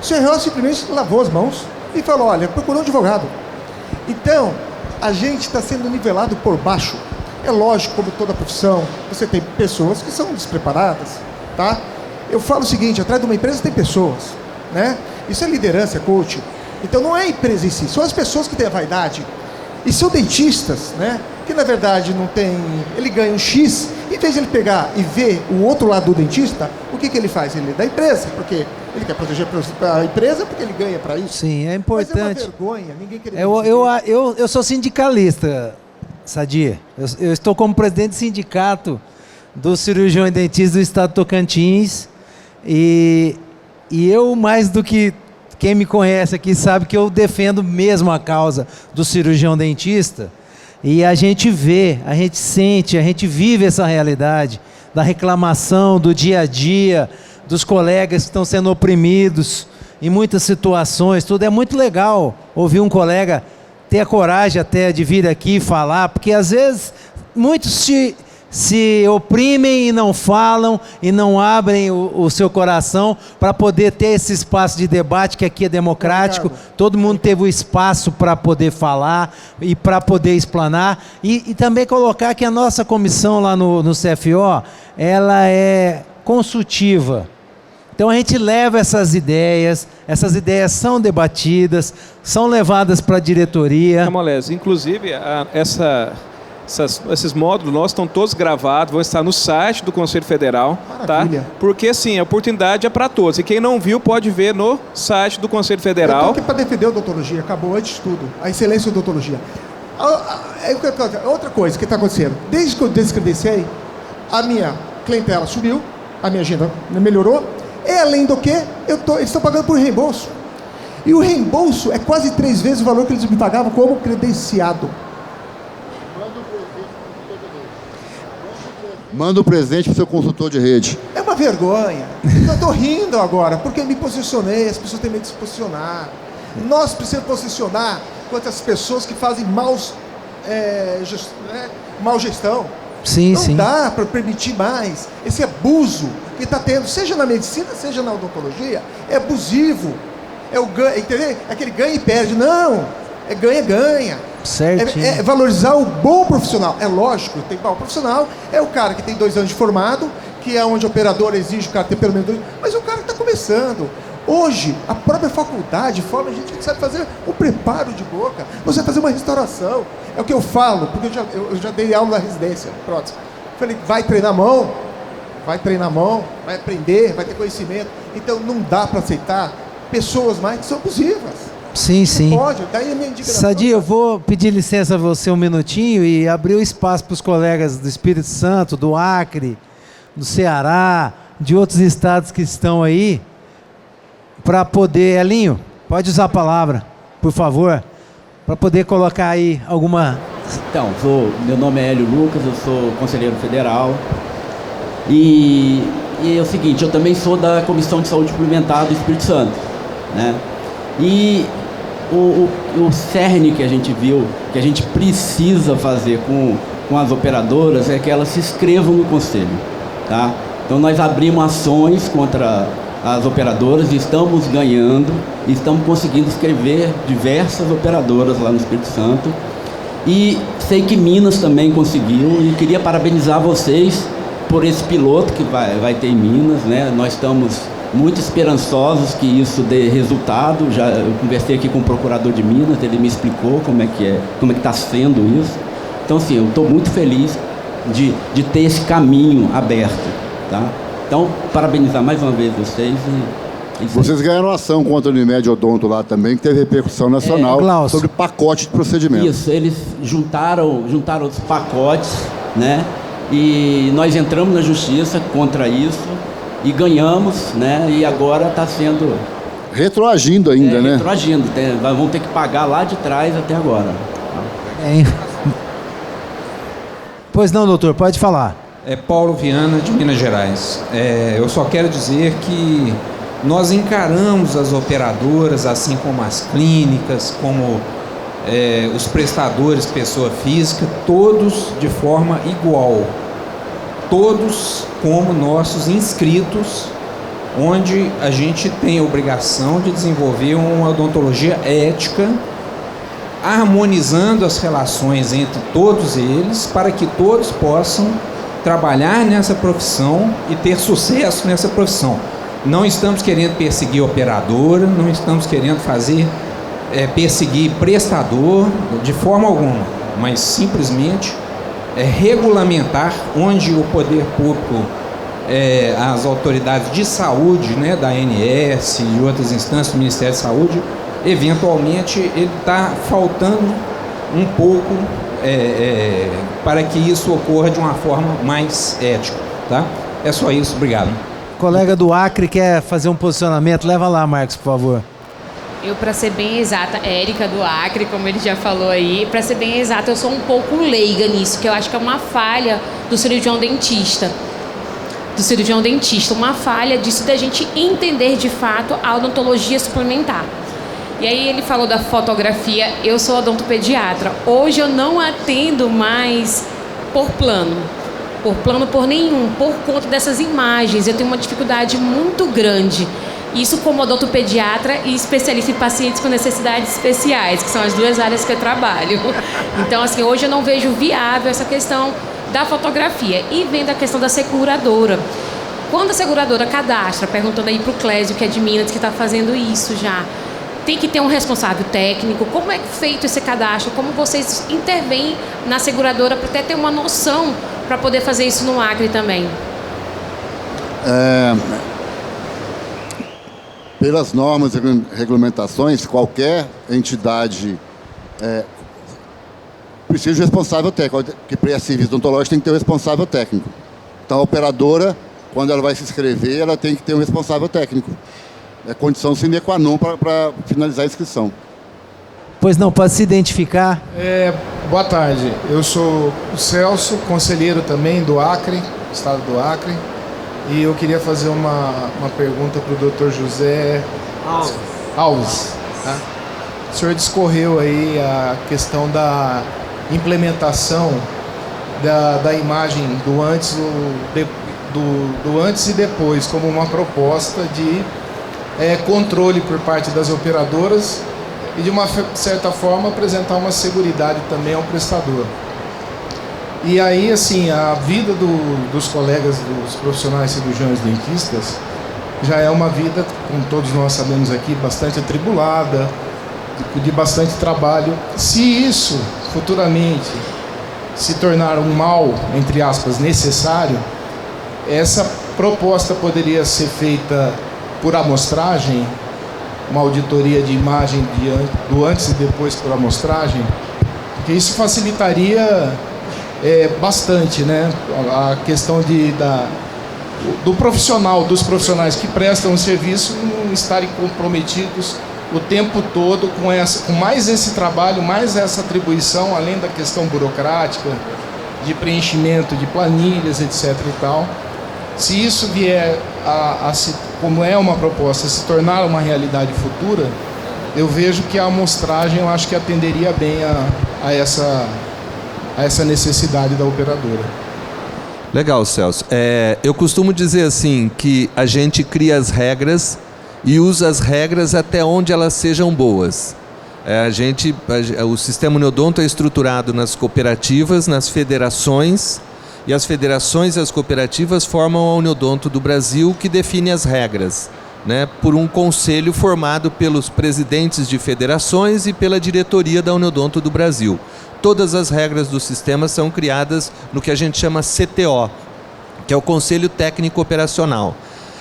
O CRO simplesmente lavou as mãos e falou, olha, procurou um advogado. Então, a gente está sendo nivelado por baixo. É lógico, como toda profissão, você tem pessoas que são despreparadas, tá? Eu falo o seguinte, atrás de uma empresa tem pessoas, né? Isso é liderança, é coaching. Então não é a empresa em si, são as pessoas que têm a vaidade. E são dentistas, né? que na verdade não tem... Ele ganha um X, em vez de ele pegar e ver o outro lado do dentista, o que ele faz? Ele é da empresa, porque ele quer proteger a empresa, porque ele ganha para isso. Sim, é importante. Mas é uma vergonha, ninguém querer... Eu sou sindicalista, Sadia. Eu estou como presidente do sindicato dos cirurgiões dentistas do estado de Tocantins e eu, mais do que quem me conhece aqui, sabe que eu defendo mesmo a causa do cirurgião dentista. E a gente vê, a gente sente, a gente vive essa realidade da reclamação, do dia a dia, dos colegas que estão sendo oprimidos em muitas situações. Tudo é muito legal ouvir um colega ter a coragem até de vir aqui e falar, porque às vezes muitos se oprimem e não falam e não abrem o seu coração para poder ter esse espaço de debate que aqui é democrático. Todo mundo teve o espaço para poder falar e para poder explanar e também colocar que a nossa comissão lá no CFO, ela é consultiva. Então a gente leva essas ideias são debatidas, são levadas para a diretoria. Camolese, inclusive esses módulos nossos estão todos gravados, vão estar no site do Conselho Federal, Maravilha. Tá? Porque sim, a oportunidade é para todos. E quem não viu pode ver no site do Conselho Federal. Eu estou aqui para defender a odontologia, acabou antes de tudo, a excelência da odontologia. Outra coisa que está acontecendo, desde que eu descredenciei, a minha clientela subiu, a minha agenda melhorou, e além do que, eles estão pagando por reembolso. E o reembolso é quase 3 vezes o valor que eles me pagavam como credenciado. Manda o presente para o seu consultor de rede. É uma vergonha. Eu estou rindo agora, porque eu me posicionei, as pessoas têm medo de se posicionar. Nós precisamos posicionar contra as pessoas que fazem mal gestão. Sim, não sim. dá para permitir mais esse abuso que está tendo, seja na medicina, seja na odontologia, é abusivo. É o ganho, entendeu? É aquele ganha e perde. Não, é ganha-ganha. Certinho. É valorizar o bom profissional. É lógico, tem bom profissional, é o cara que tem 2 anos de formado, que é onde o operador exige o cara ter pelo menos 2, mas o cara que está começando. Hoje, a própria faculdade forma a gente que sabe fazer um preparo de boca, você fazer uma restauração. É o que eu falo, porque eu já dei aula na residência, pronto. Falei, vai treinar a mão, vai aprender, vai ter conhecimento. Então não dá para aceitar pessoas mais que são abusivas. Sim, sim. Não pode, daí a minha indignação. Sadia, eu vou pedir licença a você um minutinho e abrir o espaço para os colegas do Espírito Santo, do Acre, do Ceará, de outros estados que estão aí, para poder... Elinho, pode usar a palavra, por favor, para poder colocar aí alguma... Então, meu nome é Hélio Lucas, eu sou conselheiro federal e é o seguinte, eu também sou da Comissão de Saúde Suplementar do Espírito Santo, né? E o cerne que a gente viu, que a gente precisa fazer com as operadoras é que elas se inscrevam no conselho, tá? Então nós abrimos ações contra as operadoras, estamos ganhando, estamos conseguindo inscrever diversas operadoras lá no Espírito Santo e sei que Minas também conseguiu e queria parabenizar vocês por esse piloto que vai ter em Minas, né? Nós estamos muito esperançosos que isso dê resultado. Eu conversei aqui com o procurador de Minas, ele me explicou como é que está sendo isso. Então, assim, eu estou muito feliz de ter esse caminho aberto, tá? Então, parabenizar mais uma vez vocês. Vocês ganharam ação contra o Unimed Odonto lá também, que teve repercussão nacional sobre pacote de procedimento. Isso, eles juntaram os pacotes, né? E nós entramos na justiça contra isso e ganhamos, né? E agora está sendo... Retroagindo ainda, né? Retroagindo. Vão ter que pagar lá de trás até agora. Pois não, doutor, pode falar. É Paulo Viana, de Minas Gerais. Eu só quero dizer que nós encaramos as operadoras, assim como as clínicas, como os prestadores, pessoa física, todos de forma igual. Todos como nossos inscritos, onde a gente tem a obrigação de desenvolver uma odontologia ética, harmonizando as relações entre todos eles, para que todos possam trabalhar nessa profissão e ter sucesso nessa profissão. Não estamos querendo perseguir operadora, não estamos querendo perseguir prestador, de forma alguma. mas simplesmente regulamentar onde o poder público, as autoridades de saúde, né, da ANS e outras instâncias do Ministério da Saúde, eventualmente ele está faltando um pouco para que isso ocorra de uma forma mais ética, tá? É só isso, obrigado. O colega do Acre quer fazer um posicionamento, leva lá, Marcos, por favor. Eu, para ser bem exata, Érica do Acre, como ele já falou aí, para ser bem exata, eu sou um pouco leiga nisso, que eu acho que é uma falha do cirurgião dentista. Uma falha disso da gente entender de fato a odontologia suplementar. E aí ele falou da fotografia, eu sou odontopediatra. Hoje eu não atendo mais por plano nenhum, por conta dessas imagens. Eu tenho uma dificuldade muito grande. Isso como odontopediatra e especialista em pacientes com necessidades especiais, que são as duas áreas que eu trabalho. Então, assim, hoje eu não vejo viável essa questão da fotografia. E vendo a questão da seguradora. Quando a seguradora cadastra, perguntando aí para o Clésio, que é de Minas, que está fazendo isso já, tem que ter um responsável técnico. Como é feito esse cadastro? Como vocês intervêm na seguradora para até ter uma noção para poder fazer isso no Acre também? Pelas normas e regulamentações, qualquer entidade precisa de responsável técnico, que para esse serviço odontológico tem que ter um responsável técnico. Então, a operadora, quando ela vai se inscrever, ela tem que ter um responsável técnico. É condição sine qua non para finalizar a inscrição. Pois não, pode se identificar. Boa tarde, eu sou o Celso, conselheiro também do Acre, estado do Acre, e eu queria fazer uma pergunta para o Dr. José Alves. Tá? O senhor discorreu aí a questão da implementação da imagem do antes, do antes e depois, como uma proposta de controle por parte das operadoras e, de uma certa forma, apresentar uma seguridade também ao prestador. E aí, assim, a vida dos colegas, dos profissionais cirurgiões dentistas, já é uma vida, como todos nós sabemos aqui, bastante atribulada, de bastante trabalho. Se isso, futuramente, se tornar um mal, entre aspas, necessário, essa proposta poderia ser feita por amostragem, uma auditoria de imagem do antes e depois por amostragem, porque isso facilitaria bastante, né, a questão dos profissionais que prestam o serviço não estarem comprometidos o tempo todo com mais esse trabalho, mais essa atribuição, além da questão burocrática, de preenchimento de planilhas, etc. e tal. Se isso vier como é uma proposta, se tornar uma realidade futura, eu vejo que a amostragem, eu acho que atenderia bem a essa necessidade da operadora. Legal, Celso. Eu costumo dizer assim, que a gente cria as regras e usa as regras até onde elas sejam boas. O sistema Uniodonto é estruturado nas cooperativas, nas federações, e as federações e as cooperativas formam a Uniodonto do Brasil, que define as regras, né, por um conselho formado pelos presidentes de federações e pela diretoria da Uniodonto do Brasil. Todas as regras do sistema são criadas no que a gente chama CTO, que é o Conselho Técnico Operacional.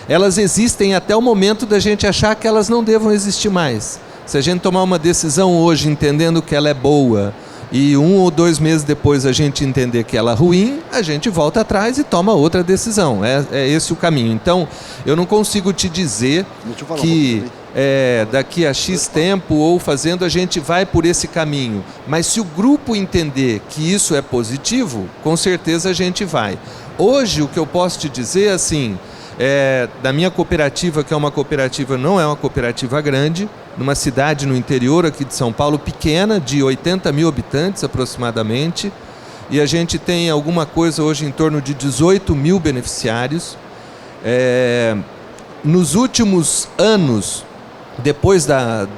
Elas existem até o momento da gente achar que elas não devam existir mais. Se a gente tomar uma decisão hoje entendendo que ela é boa e 1 ou 2 meses depois a gente entender que ela é ruim, a gente volta atrás e toma outra decisão. É esse o caminho. Então, eu não consigo te dizer que daqui a X tempo ou fazendo a gente vai por esse caminho. Mas se o grupo entender que isso é positivo, com certeza a gente vai. Hoje, o que eu posso te dizer, assim, da minha cooperativa, que é uma cooperativa, não é uma cooperativa grande, numa cidade no interior aqui de São Paulo, pequena, de 80 mil habitantes aproximadamente, e a gente tem alguma coisa hoje em torno de 18 mil beneficiários. Nos últimos anos, depois da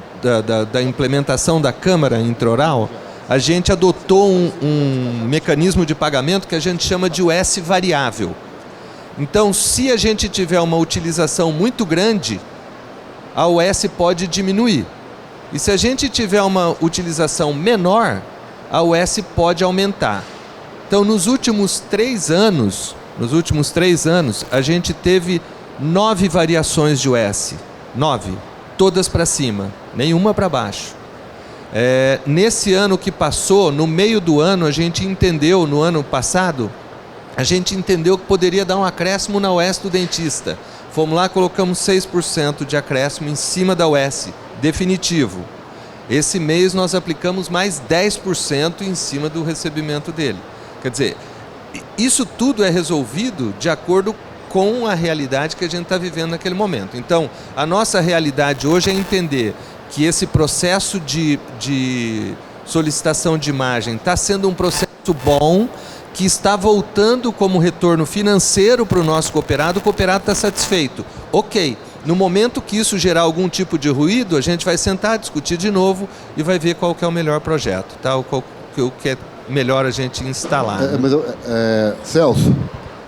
implementação da Câmara Intraoral, a gente adotou um mecanismo de pagamento que a gente chama de US variável. Então, se a gente tiver uma utilização muito grande, a US pode diminuir. E se a gente tiver uma utilização menor, a UES pode aumentar. Então, nos últimos 3 anos, a gente teve 9 variações de UES. 9. Todas para cima, nenhuma para baixo. Nesse ano que passou, no meio do ano, a gente entendeu, no ano passado, a gente entendeu que poderia dar um acréscimo na UES do dentista. Fomos lá, colocamos 6% de acréscimo em cima da UES, definitivo. Esse mês nós aplicamos mais 10% em cima do recebimento dele. Quer dizer, isso tudo é resolvido de acordo com a realidade que a gente está vivendo naquele momento. Então, a nossa realidade hoje é entender que esse processo de solicitação de imagem está sendo um processo bom, que está voltando como retorno financeiro para o nosso cooperado, o cooperado está satisfeito. Ok, no momento que isso gerar algum tipo de ruído, a gente vai sentar, discutir de novo e vai ver qual que é o melhor projeto, tá? O que é melhor a gente instalar. Celso,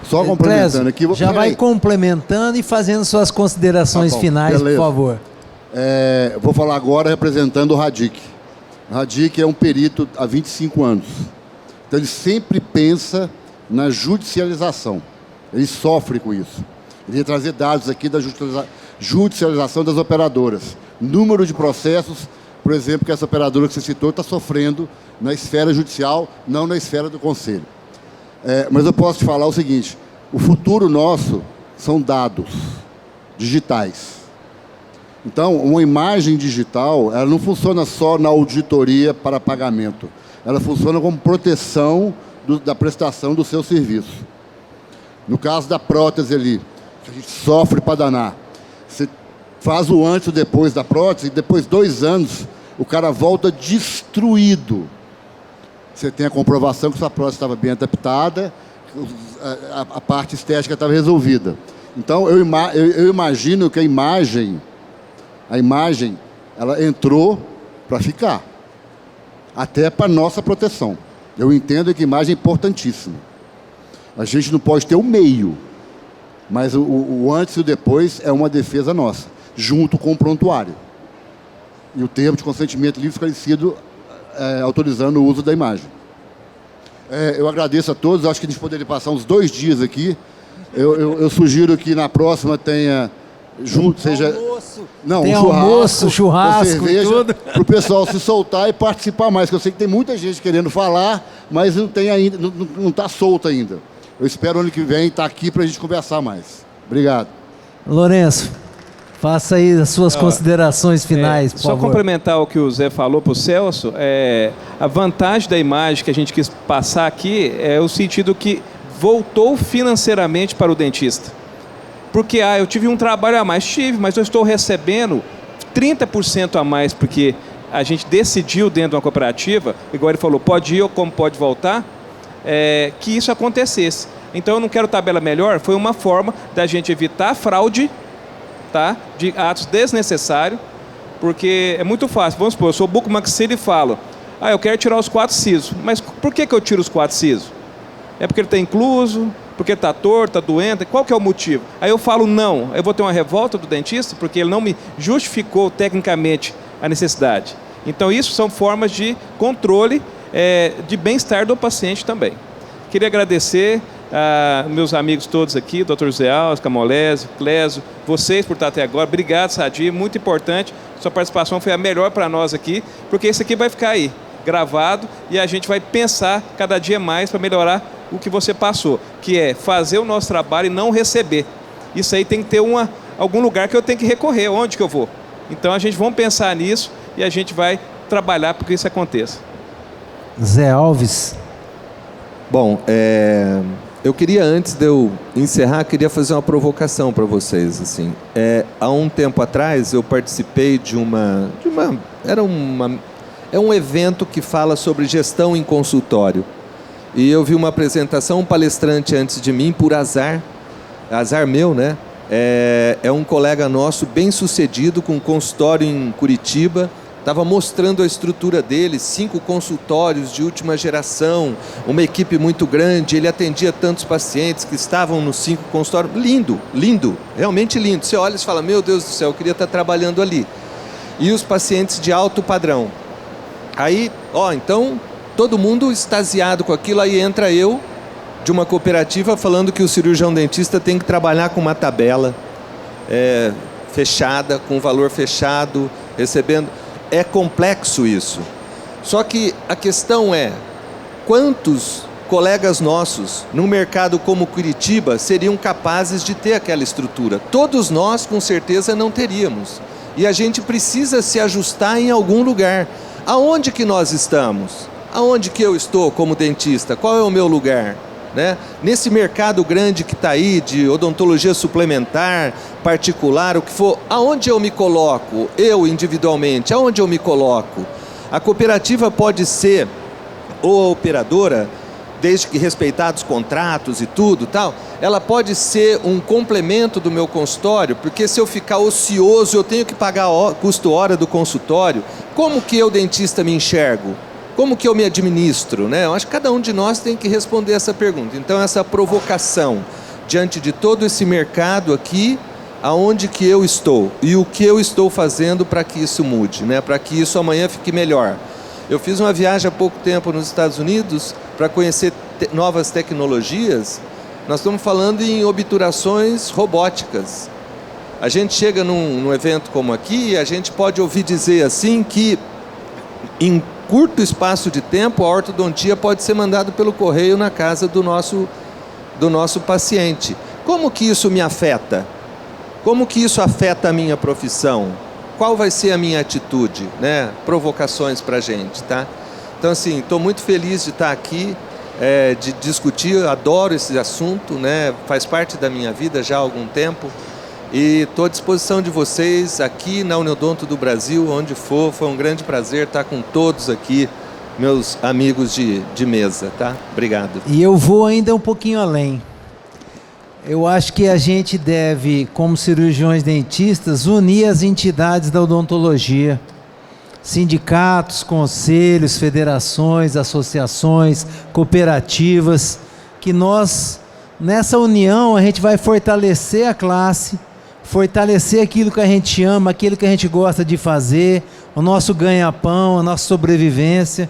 só complementando aqui... Já vai complementando e fazendo suas considerações finais, beleza. Por favor. Vou falar agora representando o Radic. O Radic é um perito há 25 anos. Então ele sempre pensa na judicialização. Ele sofre com isso. Ele ia trazer dados aqui da judicialização das operadoras. Número de processos, por exemplo, que essa operadora que você citou está sofrendo na esfera judicial, não na esfera do conselho. Mas eu posso te falar o seguinte, o futuro nosso são dados digitais. Então, uma imagem digital, ela não funciona só na auditoria para pagamento. Ela funciona como proteção da prestação do seu serviço. No caso da prótese ali, a gente sofre para danar. Você faz o antes e o depois da prótese, e depois de 2 anos, o cara volta destruído. Você tem a comprovação que sua prótese estava bem adaptada, a parte estética estava resolvida. Então, eu imagino que a imagem, ela entrou para ficar. Até para nossa proteção. Eu entendo que a imagem é importantíssima. A gente não pode ter o meio, mas o antes e o depois é uma defesa nossa, junto com o prontuário. E o termo de consentimento livre esclarecido autorizando o uso da imagem. Eu agradeço a todos, acho que a gente poderia passar uns 2 dias aqui. Eu sugiro que na próxima tenha... Tem almoço, churrasco, cerveja, tudo. Para o pessoal se soltar e participar mais, que eu sei que tem muita gente querendo falar, mas não tem ainda, não está solto ainda. Eu espero ano que vem estar aqui para a gente conversar mais. Obrigado. Lourenço, faça aí as suas considerações finais, por favor. Só complementar o que o Zé falou para o Celso, a vantagem da imagem que a gente quis passar aqui é o sentido que voltou financeiramente para o dentista. Porque, eu tive um trabalho a mais. Mas eu estou recebendo 30% a mais, porque a gente decidiu dentro de uma cooperativa, igual ele falou, pode ir ou como pode voltar, que isso acontecesse. Então, eu não quero tabela melhor, foi uma forma da gente evitar fraude, tá? De atos desnecessários, porque é muito fácil. Vamos supor, eu sou bucomaxila e falo, eu quero tirar os 4 sisos. Mas por que eu tiro os 4 sisos? É porque ele está incluso... porque está torto, está doente, qual que é o motivo? Aí eu falo não, eu vou ter uma revolta do dentista, porque ele não me justificou tecnicamente a necessidade. Então isso são formas de controle de bem-estar do paciente também. Queria agradecer a meus amigos todos aqui, Dr. Zé Alves, Camolese, Clésio, vocês por estar até agora. Obrigado, Sadi, muito importante. Sua participação foi a melhor para nós aqui, porque isso aqui vai ficar aí, gravado, e a gente vai pensar cada dia mais para melhorar o que você passou, que é fazer o nosso trabalho e não receber. Isso aí tem que ter algum lugar que eu tenho que recorrer, onde que eu vou. Então a gente vai pensar nisso e a gente vai trabalhar para que isso aconteça. Zé Alves. Bom, eu queria, antes de eu encerrar, queria fazer uma provocação para vocês. Assim. Há um tempo atrás eu participei é um evento que fala sobre gestão em consultório. E eu vi uma apresentação, um palestrante antes de mim, por azar meu, né? É um colega nosso, bem sucedido, com um consultório em Curitiba, estava mostrando a estrutura dele, 5 consultórios de última geração, uma equipe muito grande, ele atendia tantos pacientes que estavam nos 5 consultórios. Lindo, lindo, realmente lindo. Você olha e fala, meu Deus do céu, eu queria estar trabalhando ali. E os pacientes de alto padrão. Aí, então... todo mundo extasiado com aquilo, aí entra eu, de uma cooperativa, falando que o cirurgião dentista tem que trabalhar com uma tabela fechada, com valor fechado, recebendo... É complexo isso. Só que a questão é, quantos colegas nossos, num mercado como Curitiba, seriam capazes de ter aquela estrutura? Todos nós, com certeza, não teríamos. E a gente precisa se ajustar em algum lugar. Aonde que nós estamos? Aonde que eu estou como dentista? Qual é o meu lugar? Né? Nesse mercado grande que está aí, de odontologia suplementar, particular, o que for, aonde eu me coloco? Eu, individualmente, aonde eu me coloco? A cooperativa pode ser, ou a operadora, desde que respeitados os contratos e tudo, tal, ela pode ser um complemento do meu consultório, porque se eu ficar ocioso, eu tenho que pagar custo hora do consultório. Como que eu, dentista, me enxergo? Como que eu me administro? Né? Eu acho que cada um de nós tem que responder essa pergunta. Então, essa provocação diante de todo esse mercado aqui, aonde que eu estou e o que eu estou fazendo para que isso mude, né? Para que isso amanhã fique melhor. Eu fiz uma viagem há pouco tempo nos Estados Unidos para conhecer novas tecnologias. Nós estamos falando em obturações robóticas. A gente chega num evento como aqui e a gente pode ouvir dizer assim que em curto espaço de tempo a ortodontia pode ser mandada pelo correio na casa do nosso paciente. Como que isso me afeta? Como que isso afeta a minha profissão? Qual vai ser a minha atitude? Né? Provocações para a gente, tá? Então, assim, estou muito feliz de estar aqui, de discutir, adoro esse assunto, né? Faz parte da minha vida já há algum tempo. E estou à disposição de vocês aqui na Uniodonto do Brasil, onde for. Foi um grande prazer estar com todos aqui, meus amigos de mesa, tá? Obrigado. E eu vou ainda um pouquinho além. Eu acho que a gente deve, como cirurgiões dentistas, unir as entidades da odontologia. Sindicatos, conselhos, federações, associações, cooperativas, que nós, nessa união, a gente vai fortalecer a classe, fortalecer aquilo que a gente ama, aquilo que a gente gosta de fazer, o nosso ganha-pão, a nossa sobrevivência.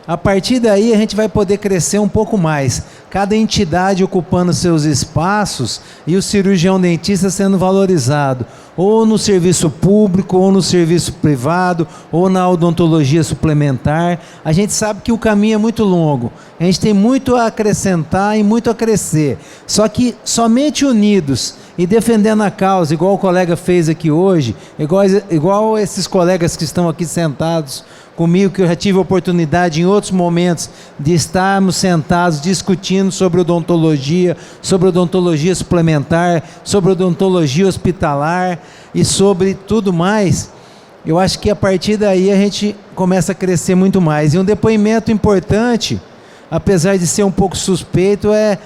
A partir daí a gente vai poder crescer um pouco mais. Cada entidade ocupando seus espaços e o cirurgião dentista sendo valorizado, ou no serviço público, ou no serviço privado, ou na odontologia suplementar. A gente sabe que o caminho é muito longo. A gente tem muito a acrescentar e muito a crescer. Só que somente unidos e defendendo a causa, igual o colega fez aqui hoje, igual esses colegas que estão aqui sentados comigo, que eu já tive a oportunidade em outros momentos de estarmos sentados discutindo sobre odontologia suplementar, sobre odontologia hospitalar e sobre tudo mais. Eu acho que a partir daí a gente começa a crescer muito mais. E um depoimento importante, apesar de ser um pouco suspeito, é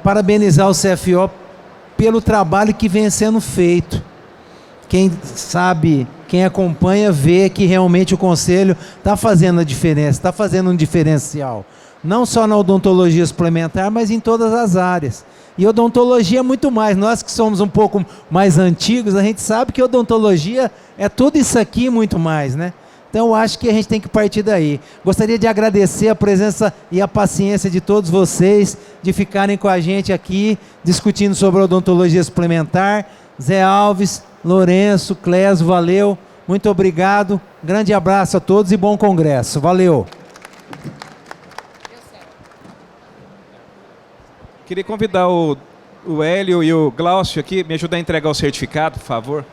parabenizar o CFO pelo trabalho que vem sendo feito. Quem sabe, quem acompanha, vê que realmente o Conselho está fazendo a diferença, está fazendo um diferencial. Não só na odontologia suplementar, mas em todas as áreas. E odontologia é muito mais. Nós que somos um pouco mais antigos, a gente sabe que odontologia é tudo isso aqui e muito mais, né? Então, eu acho que a gente tem que partir daí. Gostaria de agradecer a presença e a paciência de todos vocês, de ficarem com a gente aqui, discutindo sobre odontologia suplementar. Zé Alves, Lourenço, Clésio, valeu. Muito obrigado. Grande abraço a todos e bom congresso. Valeu. Queria convidar o Hélio e o Glaucio aqui, me ajudar a entregar o certificado, por favor.